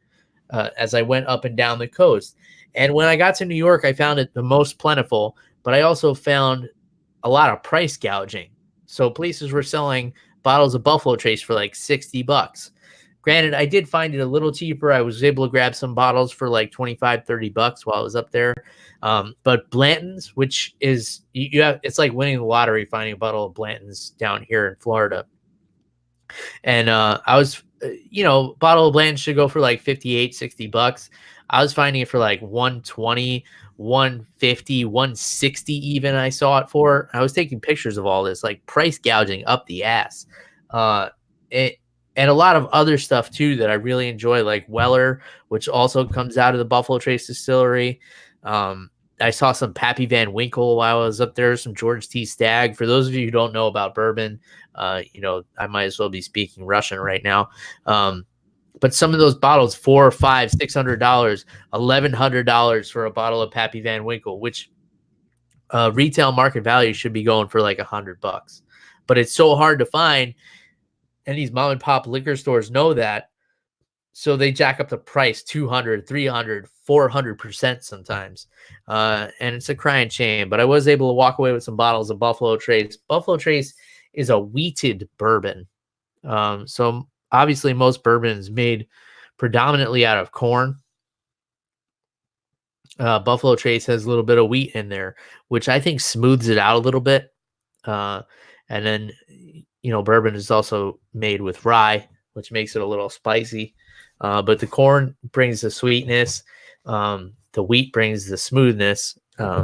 as I went up and down the coast. And when I got to New York, I found it the most plentiful, but I also found a lot of price gouging. So places were selling bottles of Buffalo Trace for like $60. Granted, I did find it a little cheaper. I was able to grab some bottles for like $25-$30 while I was up there. But Blanton's, which is it's like winning the lottery finding a bottle of Blanton's down here in Florida. And I was, bottle of Blanton's should go for like $58-$60. I was finding it for like $120, $150, $160 even I saw it for. I was taking pictures of all this, like price gouging up the ass. And a lot of other stuff too that I really enjoy, like Weller, which also comes out of the Buffalo Trace distillery. I saw some Pappy Van Winkle while I was up there, some George T. Stagg. For those of you who don't know about bourbon, I might as well be speaking Russian right now. But some of those bottles, $400, $500, $600, $1,100 for a bottle of Pappy Van Winkle, which retail market value should be going for like $100. But it's so hard to find, and these mom and pop liquor stores know that, so they jack up the price 200, 300, 400% sometimes, and it's a crying shame. But I was able to walk away with some bottles of Buffalo Trace. Buffalo Trace is a wheated bourbon, so obviously most bourbon is made predominantly out of corn. Buffalo Trace has a little bit of wheat in there, which I think smooths it out a little bit. And then, bourbon is also made with rye, which makes it a little spicy. But the corn brings the sweetness. The wheat brings the smoothness.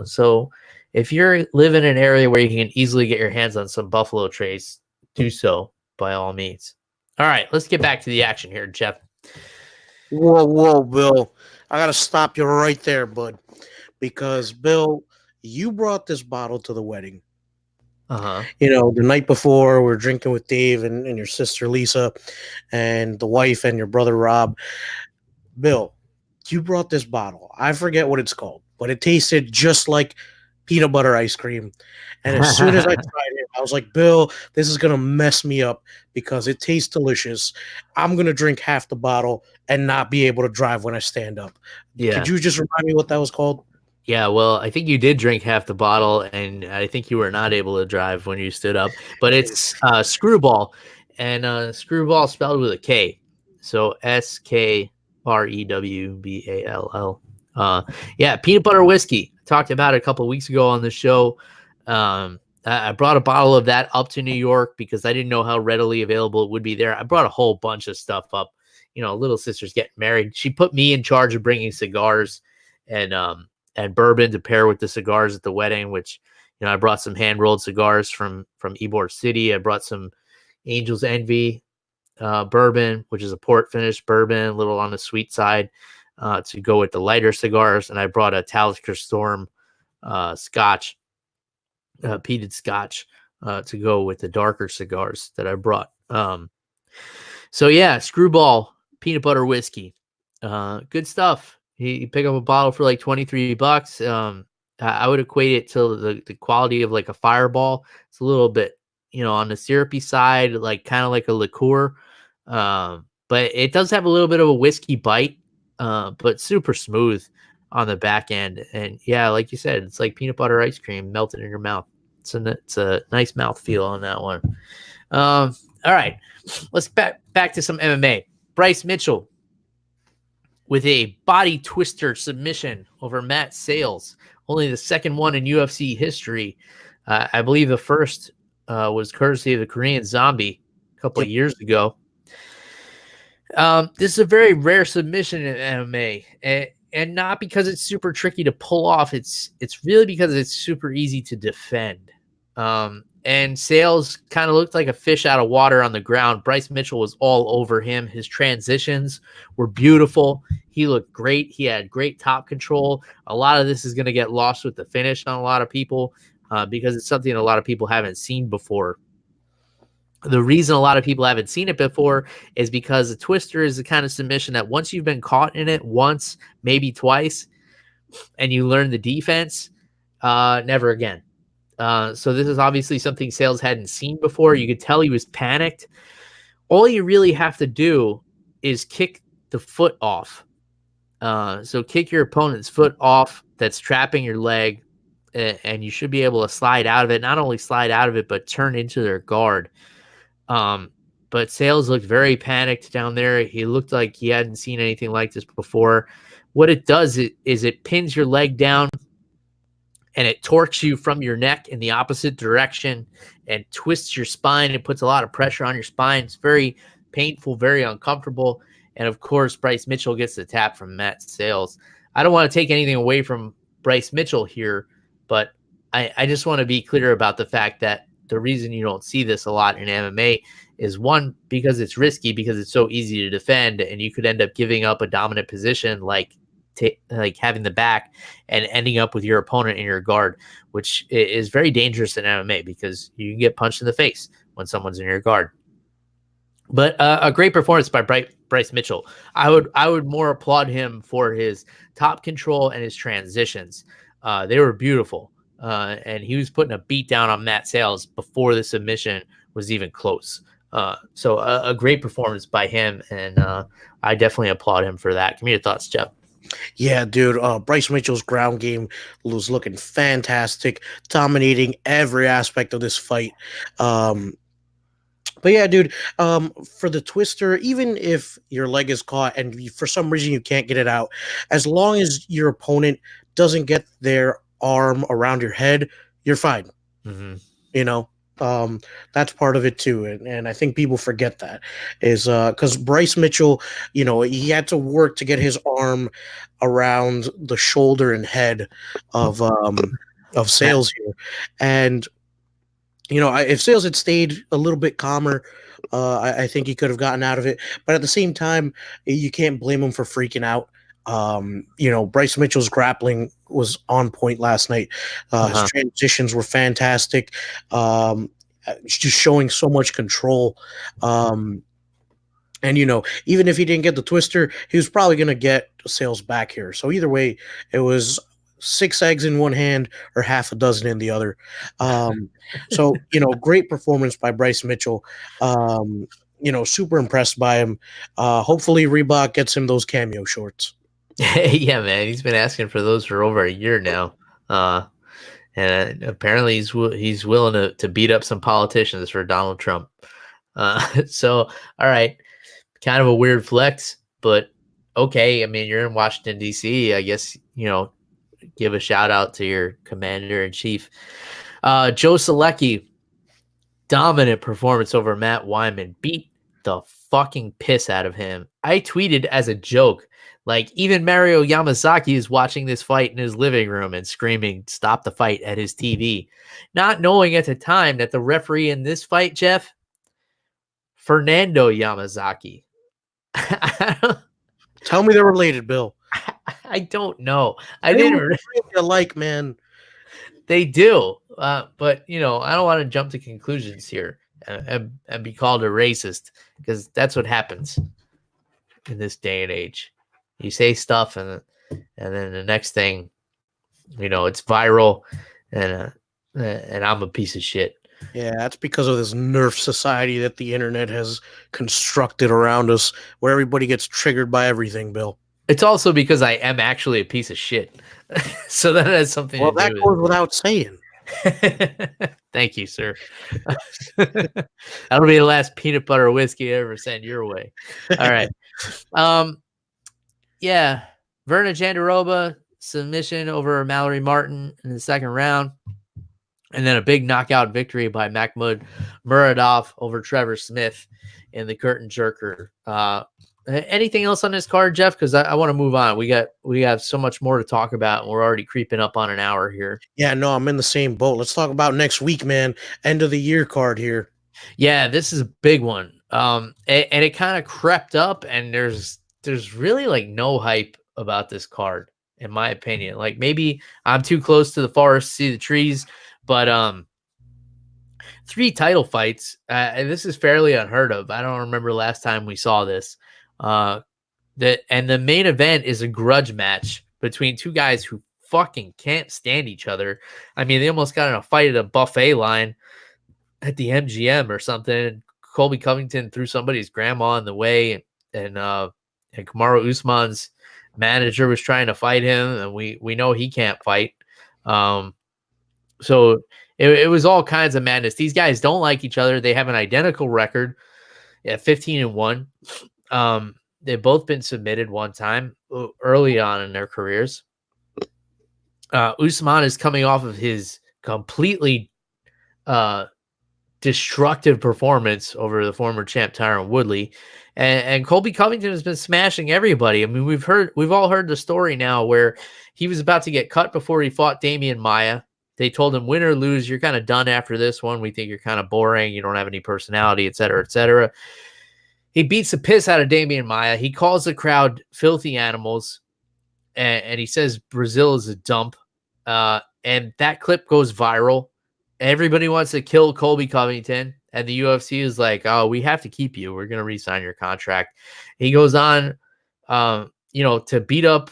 So if you're live in an area where you can easily get your hands on some Buffalo Trace, do so by all means. All right, let's get back to the action here, Jeff. Whoa, Bill. I got to stop you right there, bud. Because, Bill, you brought this bottle to the wedding. Uh-huh. The night before, we're drinking with Dave and your sister Lisa and the wife and your brother Rob. Bill, you brought this bottle. I forget what it's called, but it tasted just like peanut butter ice cream. And as soon as I tried it, I was like, Bill, this is going to mess me up because it tastes delicious. I'm going to drink half the bottle and not be able to drive when I stand up. Yeah. Could you just remind me what that was called? Yeah, well, I think you did drink half the bottle, and I think you were not able to drive when you stood up. But it's Screwball, and Screwball spelled with a K, so Skrewball. Yeah, peanut butter whiskey. I talked about it a couple of weeks ago on the show. I brought a bottle of that up to New York because I didn't know how readily available it would be there. I brought a whole bunch of stuff up. Little sister's getting married. She put me in charge of bringing cigars and bourbon to pair with the cigars at the wedding, which, I brought some hand-rolled cigars from Ybor City. I brought some Angel's Envy bourbon, which is a port-finished bourbon, a little on the sweet side, to go with the lighter cigars. And I brought a Talisker Storm scotch, peated scotch, to go with the darker cigars that I brought. So, yeah, Screwball peanut butter whiskey. Good stuff. You pick up a bottle for like $23. I would equate it to the quality of like a Fireball. It's a little bit, on the syrupy side, like kind of like a liqueur. But it does have a little bit of a whiskey bite, but super smooth on the back end. And yeah, like you said, it's like peanut butter ice cream melted in your mouth. It's a nice mouth feel on that one. All right, let's back to some MMA. Bryce Mitchell with a body twister submission over Matt Sales, only the second one in UFC history. I believe the first was courtesy of the Korean Zombie a couple of years ago. This is a very rare submission in MMA, and not because it's super tricky to pull off. It's really because it's super easy to defend. And Sales kind of looked like a fish out of water on the ground. Bryce Mitchell was all over him. His transitions were beautiful. He looked great. He had great top control. A lot of this is going to get lost with the finish on a lot of people because it's something a lot of people haven't seen before. The reason a lot of people haven't seen it before is because a twister is the kind of submission that once you've been caught in it once, maybe twice, and you learn the defense, never again. So this is obviously something Sales hadn't seen before. You could tell he was panicked. All you really have to do is kick the foot off. So kick your opponent's foot off that's trapping your leg, and you should be able to slide out of it. Not only slide out of it, but turn into their guard. But Sales looked very panicked down there. He looked like he hadn't seen anything like this before. What it does is it pins your leg down, and it torques you from your neck in the opposite direction and twists your spine. It puts a lot of pressure on your spine. It's very painful, very uncomfortable. And of course, Bryce Mitchell gets the tap from Matt Sales. I don't want to take anything away from Bryce Mitchell here, but I just want to be clear about the fact that the reason you don't see this a lot in MMA is, one, because it's risky, because it's so easy to defend, and you could end up giving up a dominant position like having the back and ending up with your opponent in your guard, which is very dangerous in MMA because you can get punched in the face when someone's in your guard. But a great performance by Bryce Mitchell. I would more applaud him for his top control and his transitions. They were beautiful. And he was putting a beat down on Matt Sales before the submission was even close. So a great performance by him, and I definitely applaud him for that. Give me your thoughts, Jeff. Yeah, dude. Bryce Mitchell's ground game was looking fantastic, dominating every aspect of this fight. But yeah, dude, for the twister, even if your leg is caught and for some reason you can't get it out, as long as your opponent doesn't get their arm around your head, you're fine. Mm-hmm. You know, that's part of it too, and I think people forget that is because Bryce Mitchell, he had to work to get his arm around the shoulder and head of Sales here, and if Sales had stayed a little bit calmer, I think he could have gotten out of it. But at the same time, you can't blame him for freaking out. Bryce Mitchell's grappling was on point last night. His transitions were fantastic. Just showing so much control. And even if he didn't get the twister, he was probably going to get Sales back here. So either way, it was 6 eggs in one hand or half a dozen in the other. So great performance by Bryce Mitchell. Super impressed by him. Hopefully Reebok gets him those cameo shorts. Yeah, man, he's been asking for those for over a year now. And apparently he's willing to beat up some politicians for Donald Trump. So, all right, kind of a weird flex, but okay. I mean, you're in Washington, D.C. I guess, give a shout out to your commander in chief. Joe Selecki, dominant performance over Matt Wyman, beat the fucking piss out of him. I tweeted as a joke, like, even Mario Yamazaki is watching this fight in his living room and screaming, "Stop the fight" at his TV, not knowing at the time that the referee in this fight, Jeff, Fernando Yamazaki. Tell me they're related, Bill. I don't know. I didn't really like, man. They do, but I don't want to jump to conclusions here and be called a racist, because that's what happens in this day and age. You say stuff, and then the next thing, it's viral, and I'm a piece of shit. Yeah, that's because of this nerf society that the internet has constructed around us, where everybody gets triggered by everything, Bill. It's also because I am actually a piece of shit. So that has something to do with it. Well, that goes without saying. Thank you, sir. That'll be the last peanut butter whiskey I ever send your way. All right. Yeah. Verna Jandiroba, submission over Mallory Martin in the second round. And then a big knockout victory by Mahmoud Muradov over Trevor Smith in the curtain jerker. Anything else on this card, Jeff? Because I want to move on. We have so much more to talk about, and we're already creeping up on an hour here. Yeah, no, I'm in the same boat. Let's talk about next week, man. End of the year card here. Yeah, this is a big one. And it kind of crept up, and there's really like no hype about this card, in my opinion. Like, maybe I'm too close to the forest to see the trees, but 3 title fights. And this is fairly unheard of. I don't remember last time we saw this. And the main event is a grudge match between 2 guys who fucking can't stand each other. I mean, they almost got in a fight at a buffet line at the MGM or something. Colby Covington threw somebody's grandma in the way, and Kamaru Usman's manager was trying to fight him, and we know he can't fight. So it was all kinds of madness. These guys don't like each other. They have an identical record at 15-1. They've both been submitted one time early on in their careers. Usman is coming off of his completely destructive performance over the former champ Tyron Woodley, and Colby Covington has been smashing everybody. I mean, we've all heard the story now where he was about to get cut before he fought Damian Maia. They told him, win or lose, you're kind of done after this one. We think you're kind of boring. You don't have any personality, et cetera, et cetera. He beats the piss out of Damian Maia. He calls the crowd filthy animals, and he says Brazil is a dump. And that clip goes viral. Everybody wants to kill Colby Covington, and the UFC is like, "Oh, we have to keep you. We're going to re-sign your contract." He goes on, to beat up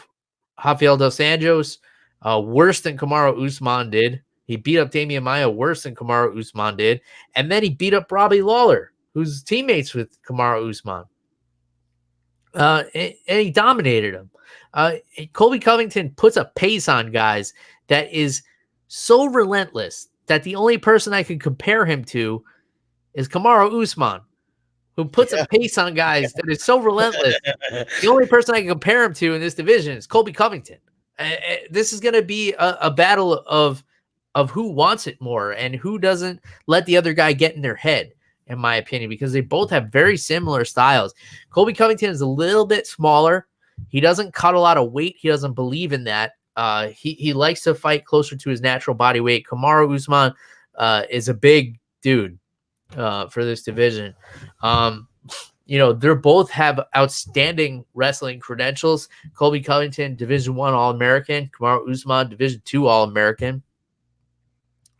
Rafael dos Anjos, worse than Kamaru Usman did. He beat up Damian Maia worse than Kamaru Usman did, and then he beat up Robbie Lawler, who's teammates with Kamaru Usman. And he dominated him. Colby Covington puts a pace on guys that is so relentless that the only person I can compare him to is Kamaru Usman, who puts a pace on guys that is so relentless. The only person I can compare him to in this division is Colby Covington. This is going to be a battle of who wants it more and who doesn't let the other guy get in their head, in my opinion, because they both have very similar styles. Colby Covington is a little bit smaller. He doesn't cut a lot of weight. He doesn't believe in that. He likes to fight closer to his natural body weight. Kamaru Usman is a big dude for this division. They both have outstanding wrestling credentials. Colby Covington, Division I All-American. Kamaru Usman, Division II All-American.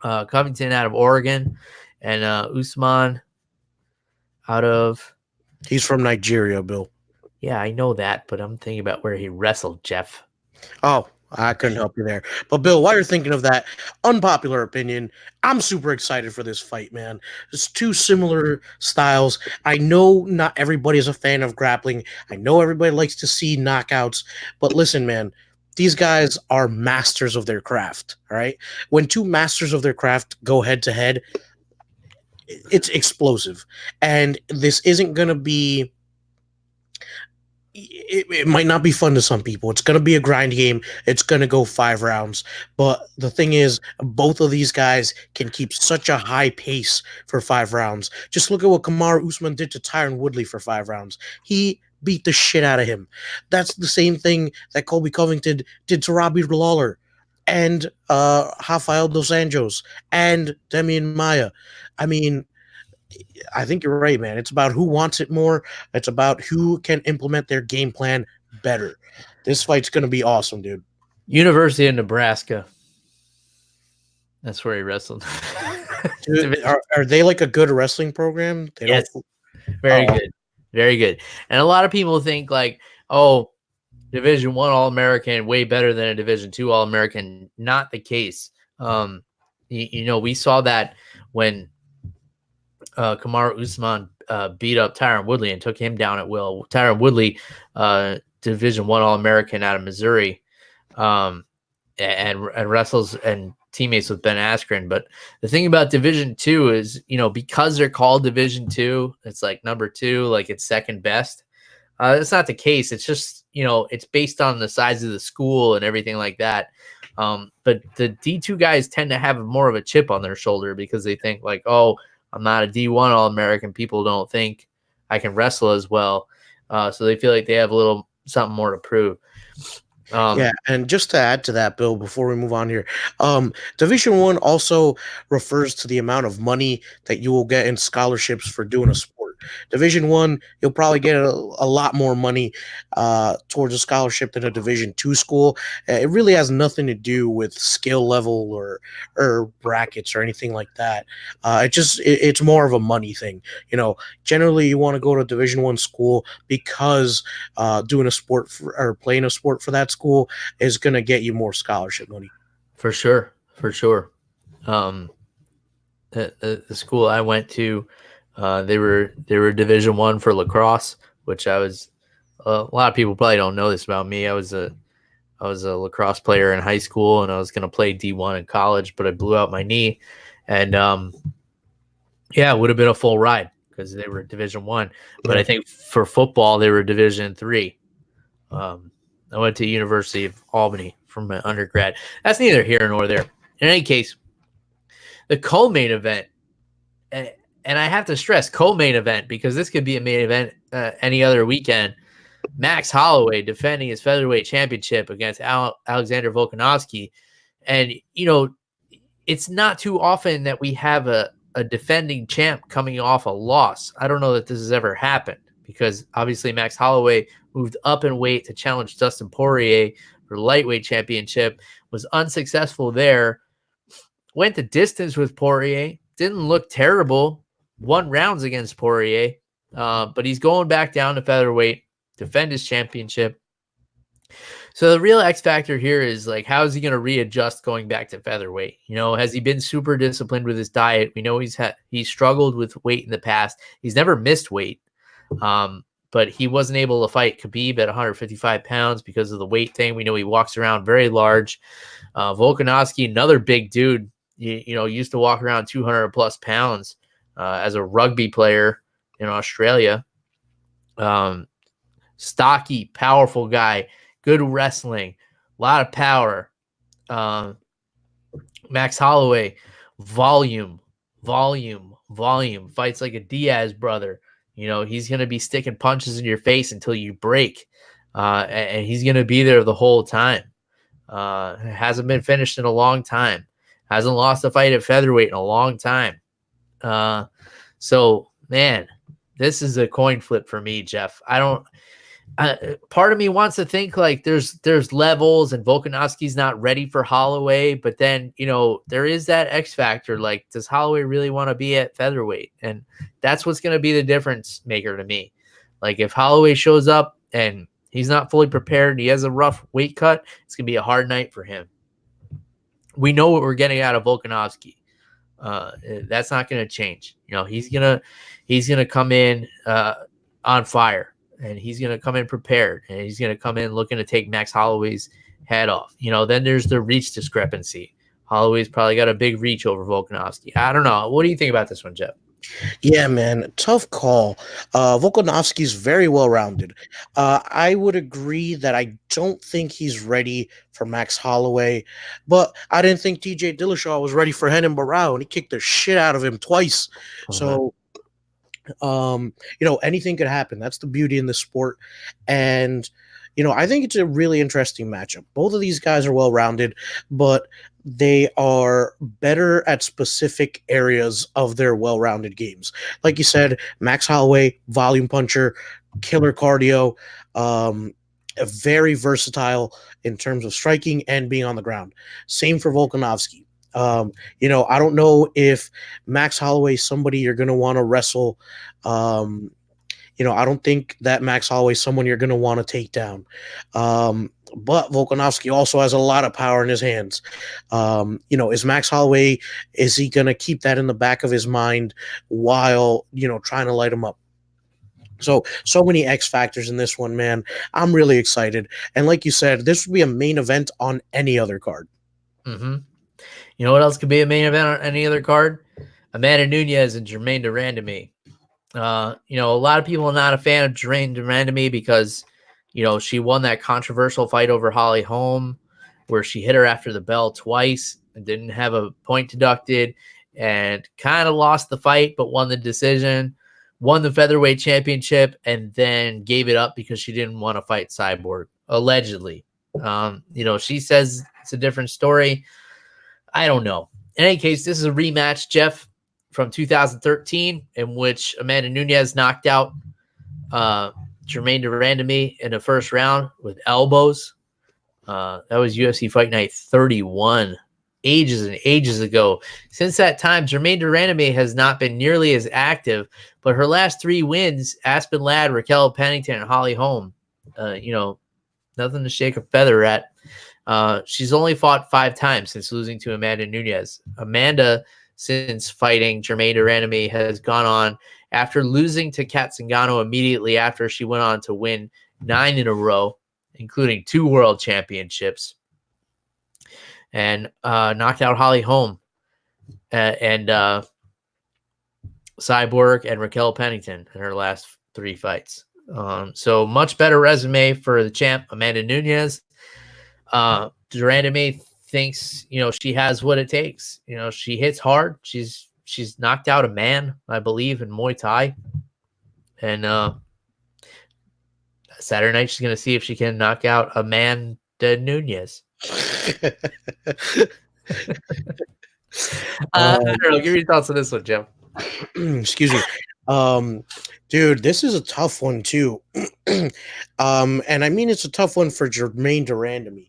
Covington out of Oregon, and Usman out of... He's from Nigeria, Bill. Yeah, I know that, but I'm thinking about where he wrestled, Jeff. Oh, I couldn't help you there. But, Bill, while you're thinking of that, unpopular opinion, I'm super excited for this fight, man. It's two similar styles. I know not everybody is a fan of grappling. I know everybody likes to see knockouts. But listen, man, these guys are masters of their craft, all right? When two masters of their craft go head-to-head, it's explosive. And this isn't going to be... It might not be fun to some people. It's going to be a grind game. It's going to go 5 rounds. But the thing is, both of these guys can keep such a high pace for 5 rounds. Just look at what Kamaru Usman did to Tyron Woodley for 5 rounds. He beat the shit out of him. That's the same thing that Colby Covington did to Robbie Lawler and Rafael Dos Anjos and Demian Maia. I mean, I think you're right, man. It's about who wants it more. It's about who can implement their game plan better. This fight's going to be awesome, dude. University of Nebraska. That's where he wrestled. Dude, are they like a good wrestling program? Yes. Very good. Very good. And a lot of people think like, oh, Division I All-American, way better than a Division II All-American. Not the case. We saw that when Kamaru Usman beat up Tyron Woodley and took him down at will. Tyron Woodley, Division I All-American out of Missouri, and wrestles and teammates with Ben Askren. But the thing about Division II is, because they're called Division II, it's like number 2, like it's second best. It's not the case. It's just, it's based on the size of the school and everything like that. But the D2 guys tend to have more of a chip on their shoulder because they think like, oh, I'm not a D1 All-American. People don't think I can wrestle as well. So they feel like they have a little something more to prove. Yeah, and just to add to that, Bill, before we move on here, Division I also refers to the amount of money that you will get in scholarships for doing a sport. Division I, you'll probably get a lot more money towards a scholarship than a Division II school. It really has nothing to do with skill level or brackets or anything like that. It's more of a money thing. Generally you want to go to Division I school because doing a sport or playing a sport for that school is going to get you more scholarship money. For sure. The school I went to, they were Division I for lacrosse, which I was. A lot of people probably don't know this about me. I was a lacrosse player in high school, and I was going to play D1 in college, but I blew out my knee, and it would have been a full ride because they were Division I. But I think for football they were Division III. I went to University of Albany for my undergrad. That's neither here nor there. In any case, the co-main event. And I have to stress co-main event because this could be a main event any other weekend. Max Holloway defending his featherweight championship against Alexander Volkanovski. And, it's not too often that we have a defending champ coming off a loss. I don't know that this has ever happened because obviously Max Holloway moved up in weight to challenge Dustin Poirier for lightweight championship, was unsuccessful there, went the distance with Poirier, didn't look terrible, won rounds against Poirier, but he's going back down to featherweight, defend his championship. So the real X factor here is like, how is he going to readjust going back to featherweight? Has he been super disciplined with his diet? We know he's struggled with weight in the past. He's never missed weight, but he wasn't able to fight Khabib at 155 pounds because of the weight thing. We know he walks around very large. Volkanovski, another big dude, used to walk around 200 plus pounds as a rugby player in Australia. Stocky, powerful guy, good wrestling, a lot of power. Max Holloway, volume, fights like a Diaz brother. He's going to be sticking punches in your face until you break. And he's going to be there the whole time. Hasn't been finished in a long time. Hasn't lost a fight at featherweight in a long time. So, man, this is a coin flip for me, Jeff. Part of me wants to think like there's levels and Volkanovski's not ready for Holloway, but then, there is that X factor. Like, does Holloway really want to be at featherweight? And that's what's going to be the difference maker to me. Like, if Holloway shows up and he's not fully prepared, he has a rough weight cut, it's going to be a hard night for him. We know what we're getting out of Volkanovski. That's not going to change. He's gonna come in on fire, and he's gonna come in prepared, and he's gonna come in looking to take Max Holloway's head off. Then there's the reach discrepancy. Holloway's probably got a big reach over Volkanovski. I don't know. What do you think about this one, Jeff? Yeah, man, tough call. Volkanovski's very well-rounded. I would agree that I don't think he's ready for Max Holloway, but I didn't think TJ Dillashaw was ready for Renan Barao, and he kicked the shit out of him twice. So, anything could happen. That's the beauty in the sport. And, I think it's a really interesting matchup. Both of these guys are well-rounded, but they are better at specific areas of their well-rounded games. Like you said, Max Holloway, volume puncher, killer cardio, very versatile in terms of striking and being on the ground. Same for Volkanovski. I don't know if Max Holloway is somebody you're going to want to wrestle. I don't think that Max Holloway is someone you're going to want to take down. But Volkanovski also has a lot of power in his hands. Is Max Holloway, is he going to keep that in the back of his mind while, trying to light him up? So many X factors in this one, man. I'm really excited. And like you said, this would be a main event on any other card. Mm-hmm. You know what else could be a main event on any other card? Amanda Nunes and Germaine de Randamie. A lot of people are not a fan of Germaine de Randamie because, she won that controversial fight over Holly Holm where she hit her after the bell twice and didn't have a point deducted and kind of lost the fight, but won the decision, won the featherweight championship, and then gave it up because she didn't want to fight Cyborg, allegedly. She says it's a different story. I don't know. In any case, this is a rematch, Jeff, from 2013, in which Amanda Nunes knocked out Germaine de Randamie in the first round with elbows. That was UFC Fight Night 31, ages and ages ago. Since that time, Germaine de Randamie has not been nearly as active, but her last 3 wins, Aspen Ladd, Raquel Pennington, and Holly Holm, nothing to shake a feather at. She's only fought 5 times since losing to Amanda Nunes. Amanda, since fighting Germaine de Randamie, has gone on after losing to Kat Zingano immediately after she went on to win 9 in a row, including 2 world championships, and knocked out Holly Holm and Cyborg and Raquel Pennington in her last 3 fights. So much better resume for the champ, Amanda Nunes. de Randamie thinks, she has what it takes. She hits hard. She's knocked out a man, I believe, in Muay Thai. And Saturday night, she's going to see if she can knock out Amanda Nunes. I don't know. Give me your thoughts on this one, Jim. Excuse me. Dude, this is a tough one, too. And I mean, it's a tough one for Germaine de Randamie.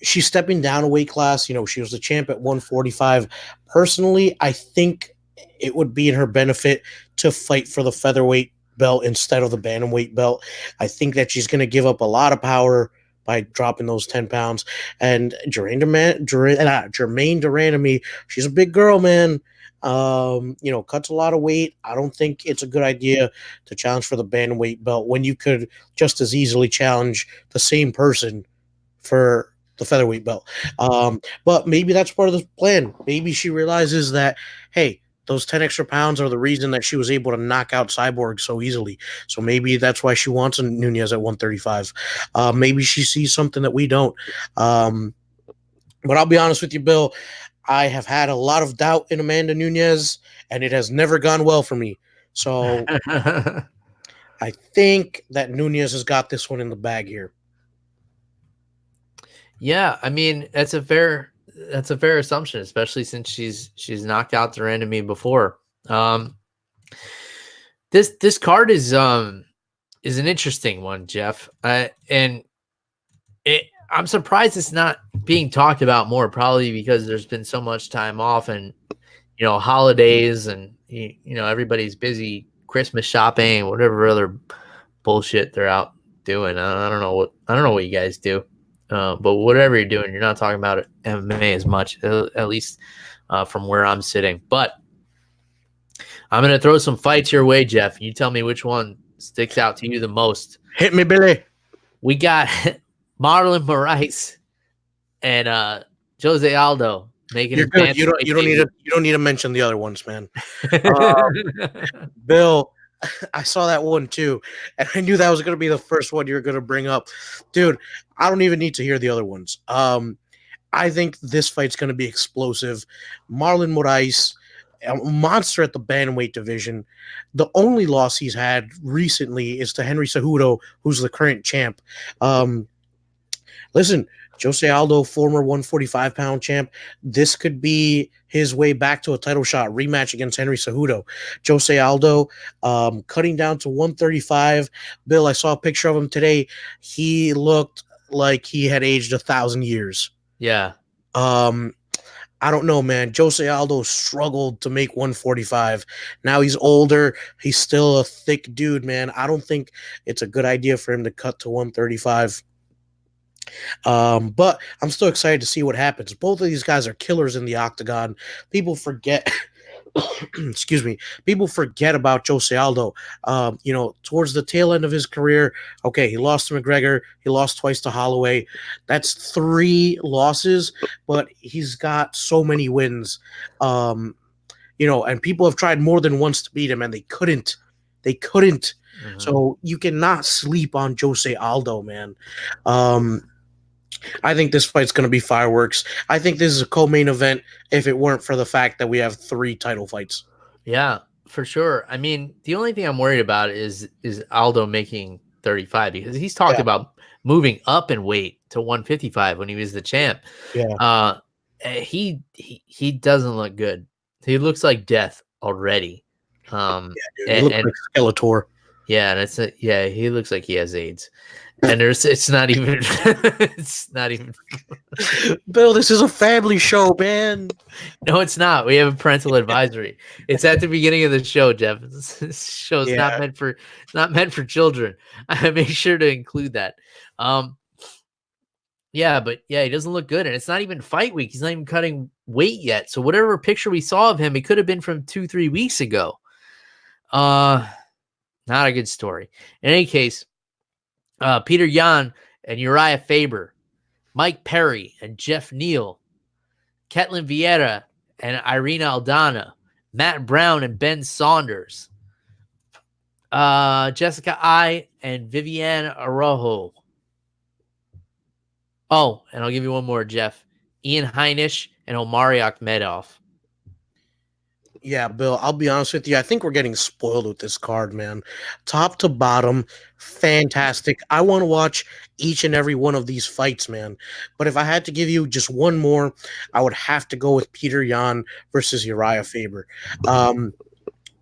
She's stepping down a weight class. She was the champ at 145. Personally, I think it would be in her benefit to fight for the featherweight belt instead of the bantamweight belt. I think that she's going to give up a lot of power by dropping those 10 pounds. And Germaine de Randamie, she's a big girl, man. Cuts a lot of weight. I don't think it's a good idea to challenge for the bantamweight belt when you could just as easily challenge the same person for the featherweight belt. But maybe that's part of the plan. Maybe she realizes that, hey, those 10 extra pounds are the reason that she was able to knock out Cyborg so easily. So maybe that's why she wants a Nunez at 135. Maybe she sees something that we don't. But I'll be honest with you, Bill. I have had a lot of doubt in Amanda Nunez, and it has never gone well for me. So I think that Nunez has got this one in the bag here. Yeah, I mean that's a fair assumption, especially since she's knocked out their enemy before. This card is an interesting one, Jeff. I'm surprised it's not being talked about more, probably because there's been so much time off and holidays and everybody's busy Christmas shopping, whatever other bullshit they're out doing. I don't know what you guys do. But whatever you're doing, you're not talking about MMA as much, at least from where I'm sitting. But I'm going to throw some fights your way, Jeff. You tell me which one sticks out to you the most. Hit me, Billy. We got Marlon Moraes and Jose Aldo making. You're good. You don't need to mention the other ones, man. Bill, I saw that one too, and I knew that was going to be the first one you were going to bring up. Dude, I don't even need to hear the other ones. I think this fight's going to be explosive. Marlon Moraes, a monster at the bantamweight division. The only loss he's had recently is to Henry Cejudo, who's the current champ. Listen, Jose Aldo, former 145-pound champ. This could be his way back to a title shot rematch against Henry Cejudo. Jose Aldo cutting down to 135. Bill, I saw a picture of him today. He looked like he had aged 1,000 years. Yeah. I don't know, man. Jose Aldo struggled to make 145. Now he's older. He's still a thick dude, man. I don't think it's a good idea for him to cut to 135. But I'm still excited to see what happens. Both of these guys are killers in the octagon. People forget excuse me, people forget about Jose Aldo. Towards the tail end of his career, okay, he lost to McGregor, he lost twice to Holloway. That's 3 losses, but he's got so many wins. And people have tried more than once to beat him, and they couldn't. Mm-hmm. So you cannot sleep on Jose Aldo, man. I think this fight's going to be fireworks. I think this is a co-main event if it weren't for the fact that we have 3 title fights. Yeah, for sure. I mean, the only thing I'm worried about is Aldo making 35 because he's talked about moving up in weight to 155 when he was the champ. Yeah. He doesn't look good. He looks like death already. He looks like Skeletor. Yeah, and he looks like he has AIDS. And it's not even Bill, this is a family show, man. No, it's not. We have a parental advisory. It's at the beginning of the show, Jeff. This show's not meant for children. I make sure to include that. He doesn't look good, and it's not even fight week. He's not even cutting weight yet. So whatever picture we saw of him, it could have been from 2-3 weeks ago. Not a good story. In any case, Peter Yan and Uriah Faber, Mike Perry and Jeff Neal, Ketlin Vieira and Irina Aldana, Matt Brown and Ben Saunders, Jessica I and Viviane Araujo. Oh, and I'll give you one more, Jeff. Ian Heinisch and Omari Akhmedov. Yeah, Bill, I'll be honest with you. I think we're getting spoiled with this card, man. Top to bottom, fantastic. I want to watch each and every one of these fights, man. But if I had to give you just one more, I would have to go with Peter Yan versus Uriah Faber.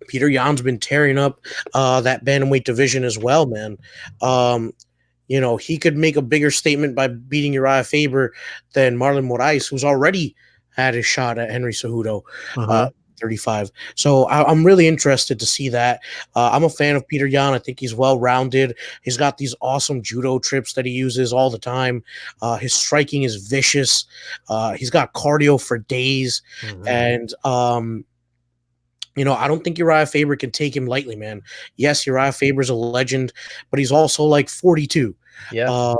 Peter Yan's been tearing up that bantamweight division as well, man. He could make a bigger statement by beating Uriah Faber than Marlon Moraes, who's already had his shot at Henry Cejudo. 35. So I'm really interested to see that. I'm a fan of Peter Yan. I think he's well-rounded. He's got these awesome judo trips that he uses all the time. His striking is vicious. He's got cardio for days. Mm-hmm. And, I don't think Uriah Faber can take him lightly, man. Yes, Uriah Faber's a legend, but he's also like 42. Yeah.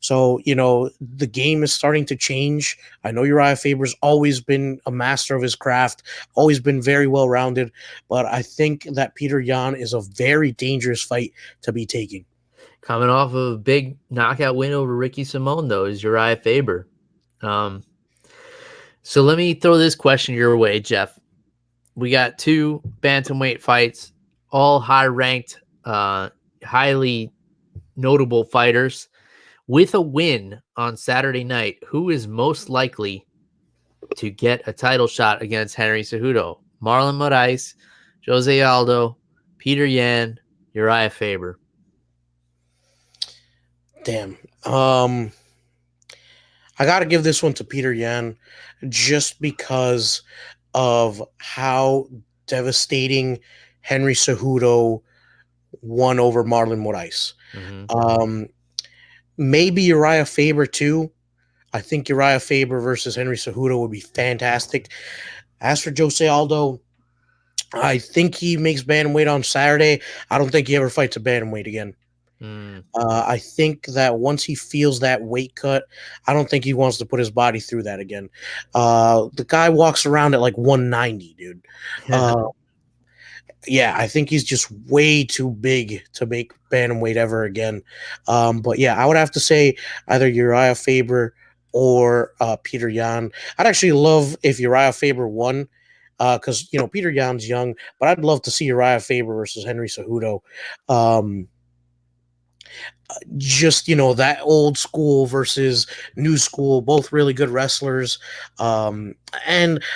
So, the game is starting to change. I know Uriah Faber's always been a master of his craft, always been very well rounded, but I think that Peter Yan is a very dangerous fight to be taking. Coming off of a big knockout win over Ricky Simone, though, is Uriah Faber. So let me throw this question your way, Jeff. We got 2 bantamweight fights, all high-ranked, highly notable fighters. With a win on Saturday night, who is most likely to get a title shot against Henry Cejudo? Marlon Moraes, Jose Aldo, Peter Yan, Uriah Faber. Damn. I got to give this one to Peter Yan just because of how devastating Henry Cejudo won over Marlon Moraes. Mm-hmm. Maybe Uriah Faber too. I think Uriah Faber versus Henry Cejudo would be fantastic. As for Jose Aldo, I think he makes bantamweight on Saturday. I don't think he ever fights a bantamweight again. I think that once he feels that weight cut, I don't think he wants to put his body through that again. The guy walks around at like 190, dude. Yeah, I think he's just way too big to make bantamweight ever again. But yeah, I would have to say either Uriah Faber or Peter Yan. I'd actually love if Uriah Faber won, because Peter Yan's young, but I'd love to see Uriah Faber versus Henry Cejudo. Just that old school versus new school, both really good wrestlers. And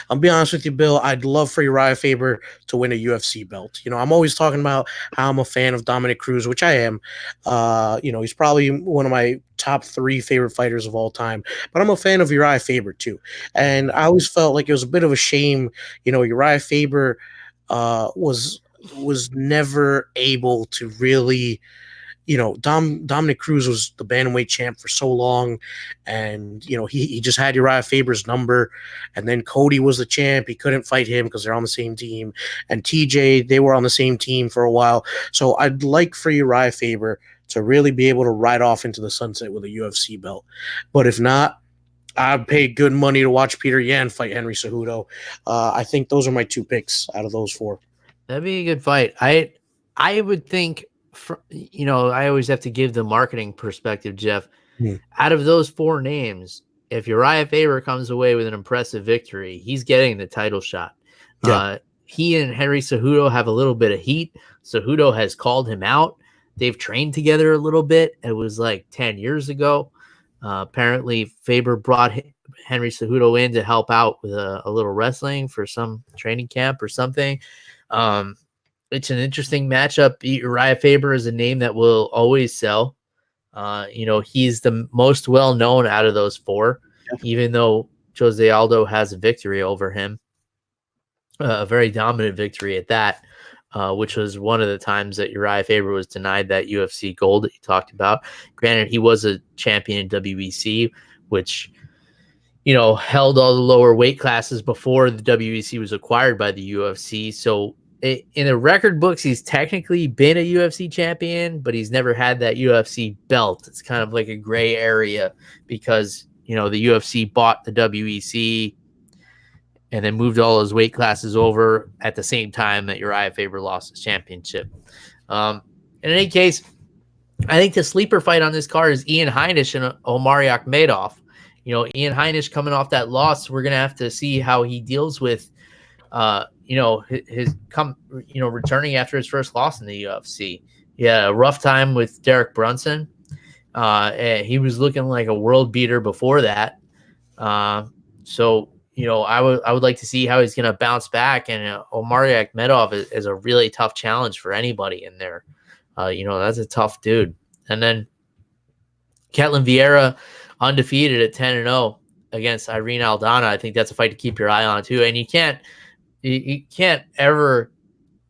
I'll be honest with you, Bill, I'd love for Uriah Faber to win a UFC belt. I'm always talking about how I'm a fan of Dominic Cruz, which I am. He's probably one of my top 3 favorite fighters of all time, but I'm a fan of Uriah Faber too. And I always felt like it was a bit of a shame, Uriah Faber was never able to really, Dominic Cruz was the bantamweight champ for so long, and he just had Uriah Faber's number, and then Cody was the champ. He couldn't fight him because they're on the same team, and TJ, they were on the same team for a while. So I'd like for Uriah Faber to really be able to ride off into the sunset with a UFC belt, but if not, I'd pay good money to watch Peter Yan fight Henry Cejudo. I think those are my 2 picks out of those 4. That'd be a good fight. I would think. I always have to give the marketing perspective, Jeff. Out of those 4 names, if Uriah Faber comes away with an impressive victory, he's getting the title shot. Yeah. He and Henry Cejudo have a little bit of heat. Cejudo has called him out. They've trained together a little bit. It was like 10 years ago. Apparently, Faber brought Henry Cejudo in to help out with a little wrestling for some training camp or something. It's an interesting matchup. Uriah Faber is a name that will always sell. He's the most well-known out of those 4, even though Jose Aldo has a victory over him, a very dominant victory at that, which was one of the times that Uriah Faber was denied that UFC gold that you talked about. Granted, he was a champion in WEC, which held all the lower weight classes before the WEC was acquired by the UFC. So in the record books, he's technically been a UFC champion, but he's never had that UFC belt. It's kind of like a gray area because, the UFC bought the WEC and then moved all those weight classes over at the same time that Uriah Faber lost his championship. In any case, I think the sleeper fight on this card is Ian Heinisch and Omari Akhmedov. Ian Heinisch coming off that loss, we're going to have to see how he deals with returning after his first loss in the UFC. He had a rough time with Derek Brunson. He was looking like a world beater before that. So I would like to see how he's going to bounce back. And Omari Akhmedov is a really tough challenge for anybody in there. That's a tough dude. And then Ketlin Vieira, undefeated at 10-0 against Irene Aldana. I think that's a fight to keep your eye on too. And you can't ever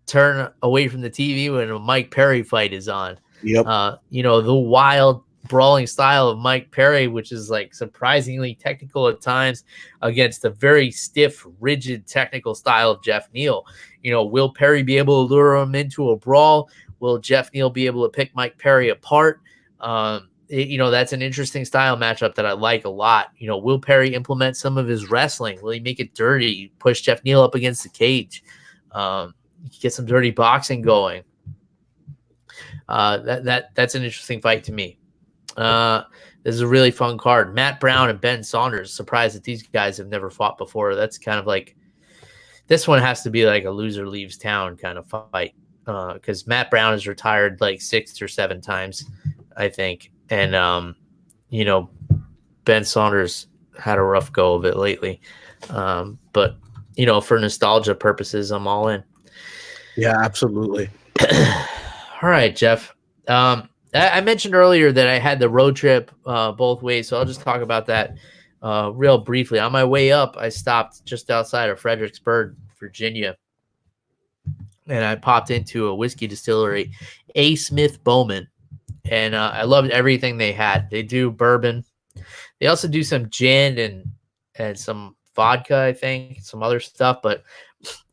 turn away from the TV when a Mike Perry fight is on. Yep. The wild brawling style of Mike Perry, which is like surprisingly technical at times, against the very stiff, rigid technical style of Jeff Neal. Will Perry be able to lure him into a brawl? Will Jeff Neal be able to pick Mike Perry apart? that's an interesting style matchup that I like a lot. Will Perry implement some of his wrestling? Will he make it dirty? Push Jeff Neal up against the cage? Get some dirty boxing going. That's an interesting fight to me. This is a really fun card. Matt Brown and Ben Saunders. Surprised that these guys have never fought before. That's kind of like, this one has to be like a loser leaves town kind of fight. Because Matt Brown has retired like 6 or 7 times, I think. And, Ben Saunders had a rough go of it lately. But, for nostalgia purposes, I'm all in. Yeah, absolutely. All right, Jeff. I mentioned earlier that I had the road trip both ways, so I'll just talk about that real briefly. On my way up, I stopped just outside of Fredericksburg, Virginia, and I popped into a whiskey distillery, A. Smith Bowman, and I loved everything they had. They do bourbon. They also do some gin and some vodka, I think, some other stuff, but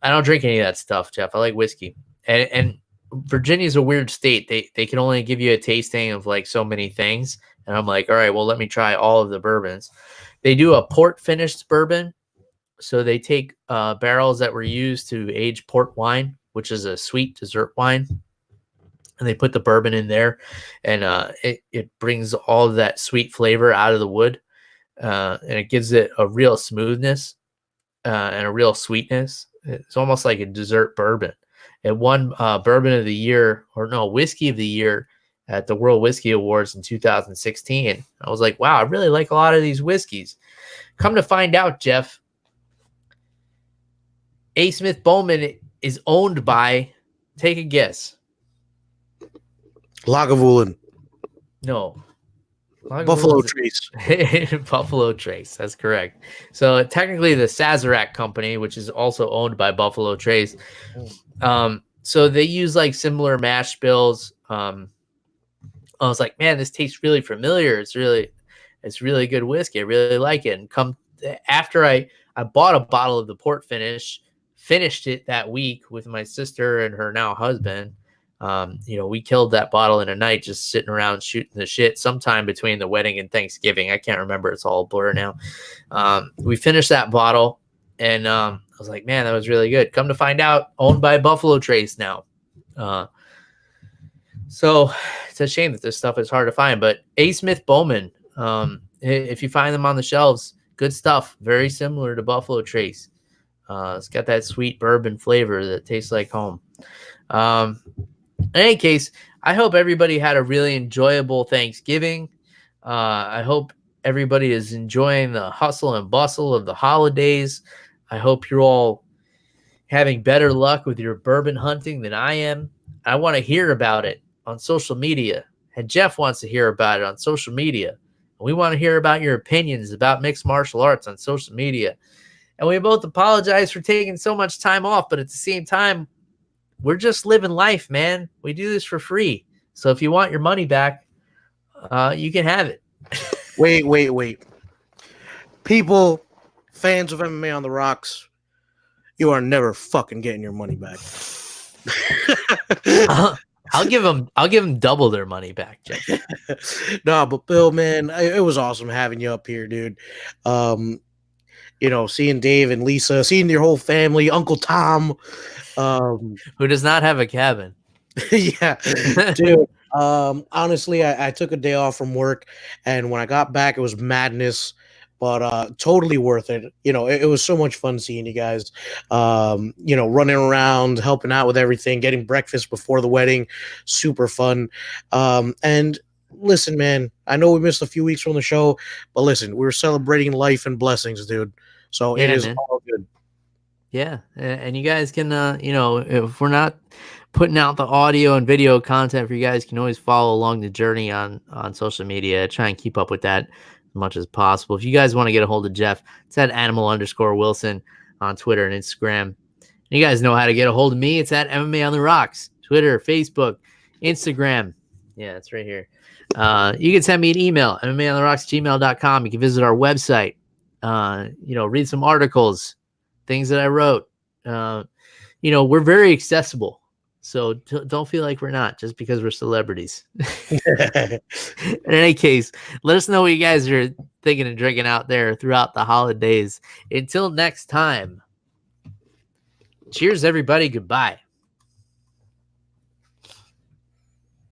I don't drink any of that stuff, Jeff. I like whiskey. And Virginia's a weird state. They can only give you a tasting of like so many things. And I'm like, all right, well, let me try all of the bourbons. They do a port finished bourbon. So they take barrels that were used to age port wine, which is a sweet dessert wine. And they put the bourbon in there, and it brings all of that sweet flavor out of the wood. And it gives it a real smoothness and a real sweetness. It's almost like a dessert bourbon. It won Bourbon of the Year, Whiskey of the Year at the World Whiskey Awards in 2016. I was like, wow, I really like a lot of these whiskeys. Come to find out, Jeff, A. Smith Bowman is owned by, take a guess. Lagavulin. No. Buffalo Trace. Buffalo Trace, that's correct. So technically the Sazerac company, which is also owned by Buffalo Trace. So they use like similar mash bills. I was like, man, this tastes really familiar. It's really good whiskey. I really like it. And after I bought a bottle of the port finish, finished it that week with my sister and her now husband. We killed that bottle in a night, just sitting around shooting the shit sometime between the wedding and Thanksgiving. I can't remember. It's all a blur now. We finished that bottle, and I was like, man, that was really good. Come to find out, owned by Buffalo Trace now. So it's a shame that this stuff is hard to find, but A. Smith Bowman, if you find them on the shelves, good stuff. Very similar to Buffalo Trace. It's got that sweet bourbon flavor that tastes like home. In any case, I hope everybody had a really enjoyable Thanksgiving. I hope everybody is enjoying the hustle and bustle of the holidays. I hope you're all having better luck with your bourbon hunting than I am. I want to hear about it on social media, and Jeff wants to hear about it on social media. We want to hear about your opinions about mixed martial arts on social media. And we both apologize for taking so much time off, but at the same time, we're just living life, man. We do this for free. So if you want your money back, you can have it. Wait. People, fans of MMA on the Rocks, you are never fucking getting your money back. I'll give them double their money back, Jeff. No, but Bill, man, it was awesome having you up here, dude. Seeing Dave and Lisa, seeing your whole family, Uncle Tom, who does not have a cabin. Yeah, dude. Honestly, I took a day off from work, and when I got back, it was madness, but totally worth it. It was so much fun seeing you guys, running around, helping out with everything, getting breakfast before the wedding, super fun. And listen, man, I know we missed a few weeks from the show, but listen, we're celebrating life and blessings, dude. So yeah, it is all good. Yeah, and you guys can, if we're not putting out the audio and video content for you guys, can always follow along the journey on social media. Try and keep up with that as much as possible. If you guys want to get a hold of Jeff, it's at @animal_Wilson on Twitter and Instagram. And you guys know how to get a hold of me. It's at MMA on the Rocks, Twitter, Facebook, Instagram. Yeah, it's right here. You can send me an email, MMAonTheRocks@gmail.com. You can visit our website, read some articles, things that I wrote. We're very accessible. So don't feel like we're not just because we're celebrities. In any case, let us know what you guys are thinking and drinking out there throughout the holidays. Until next time, cheers, everybody. Goodbye.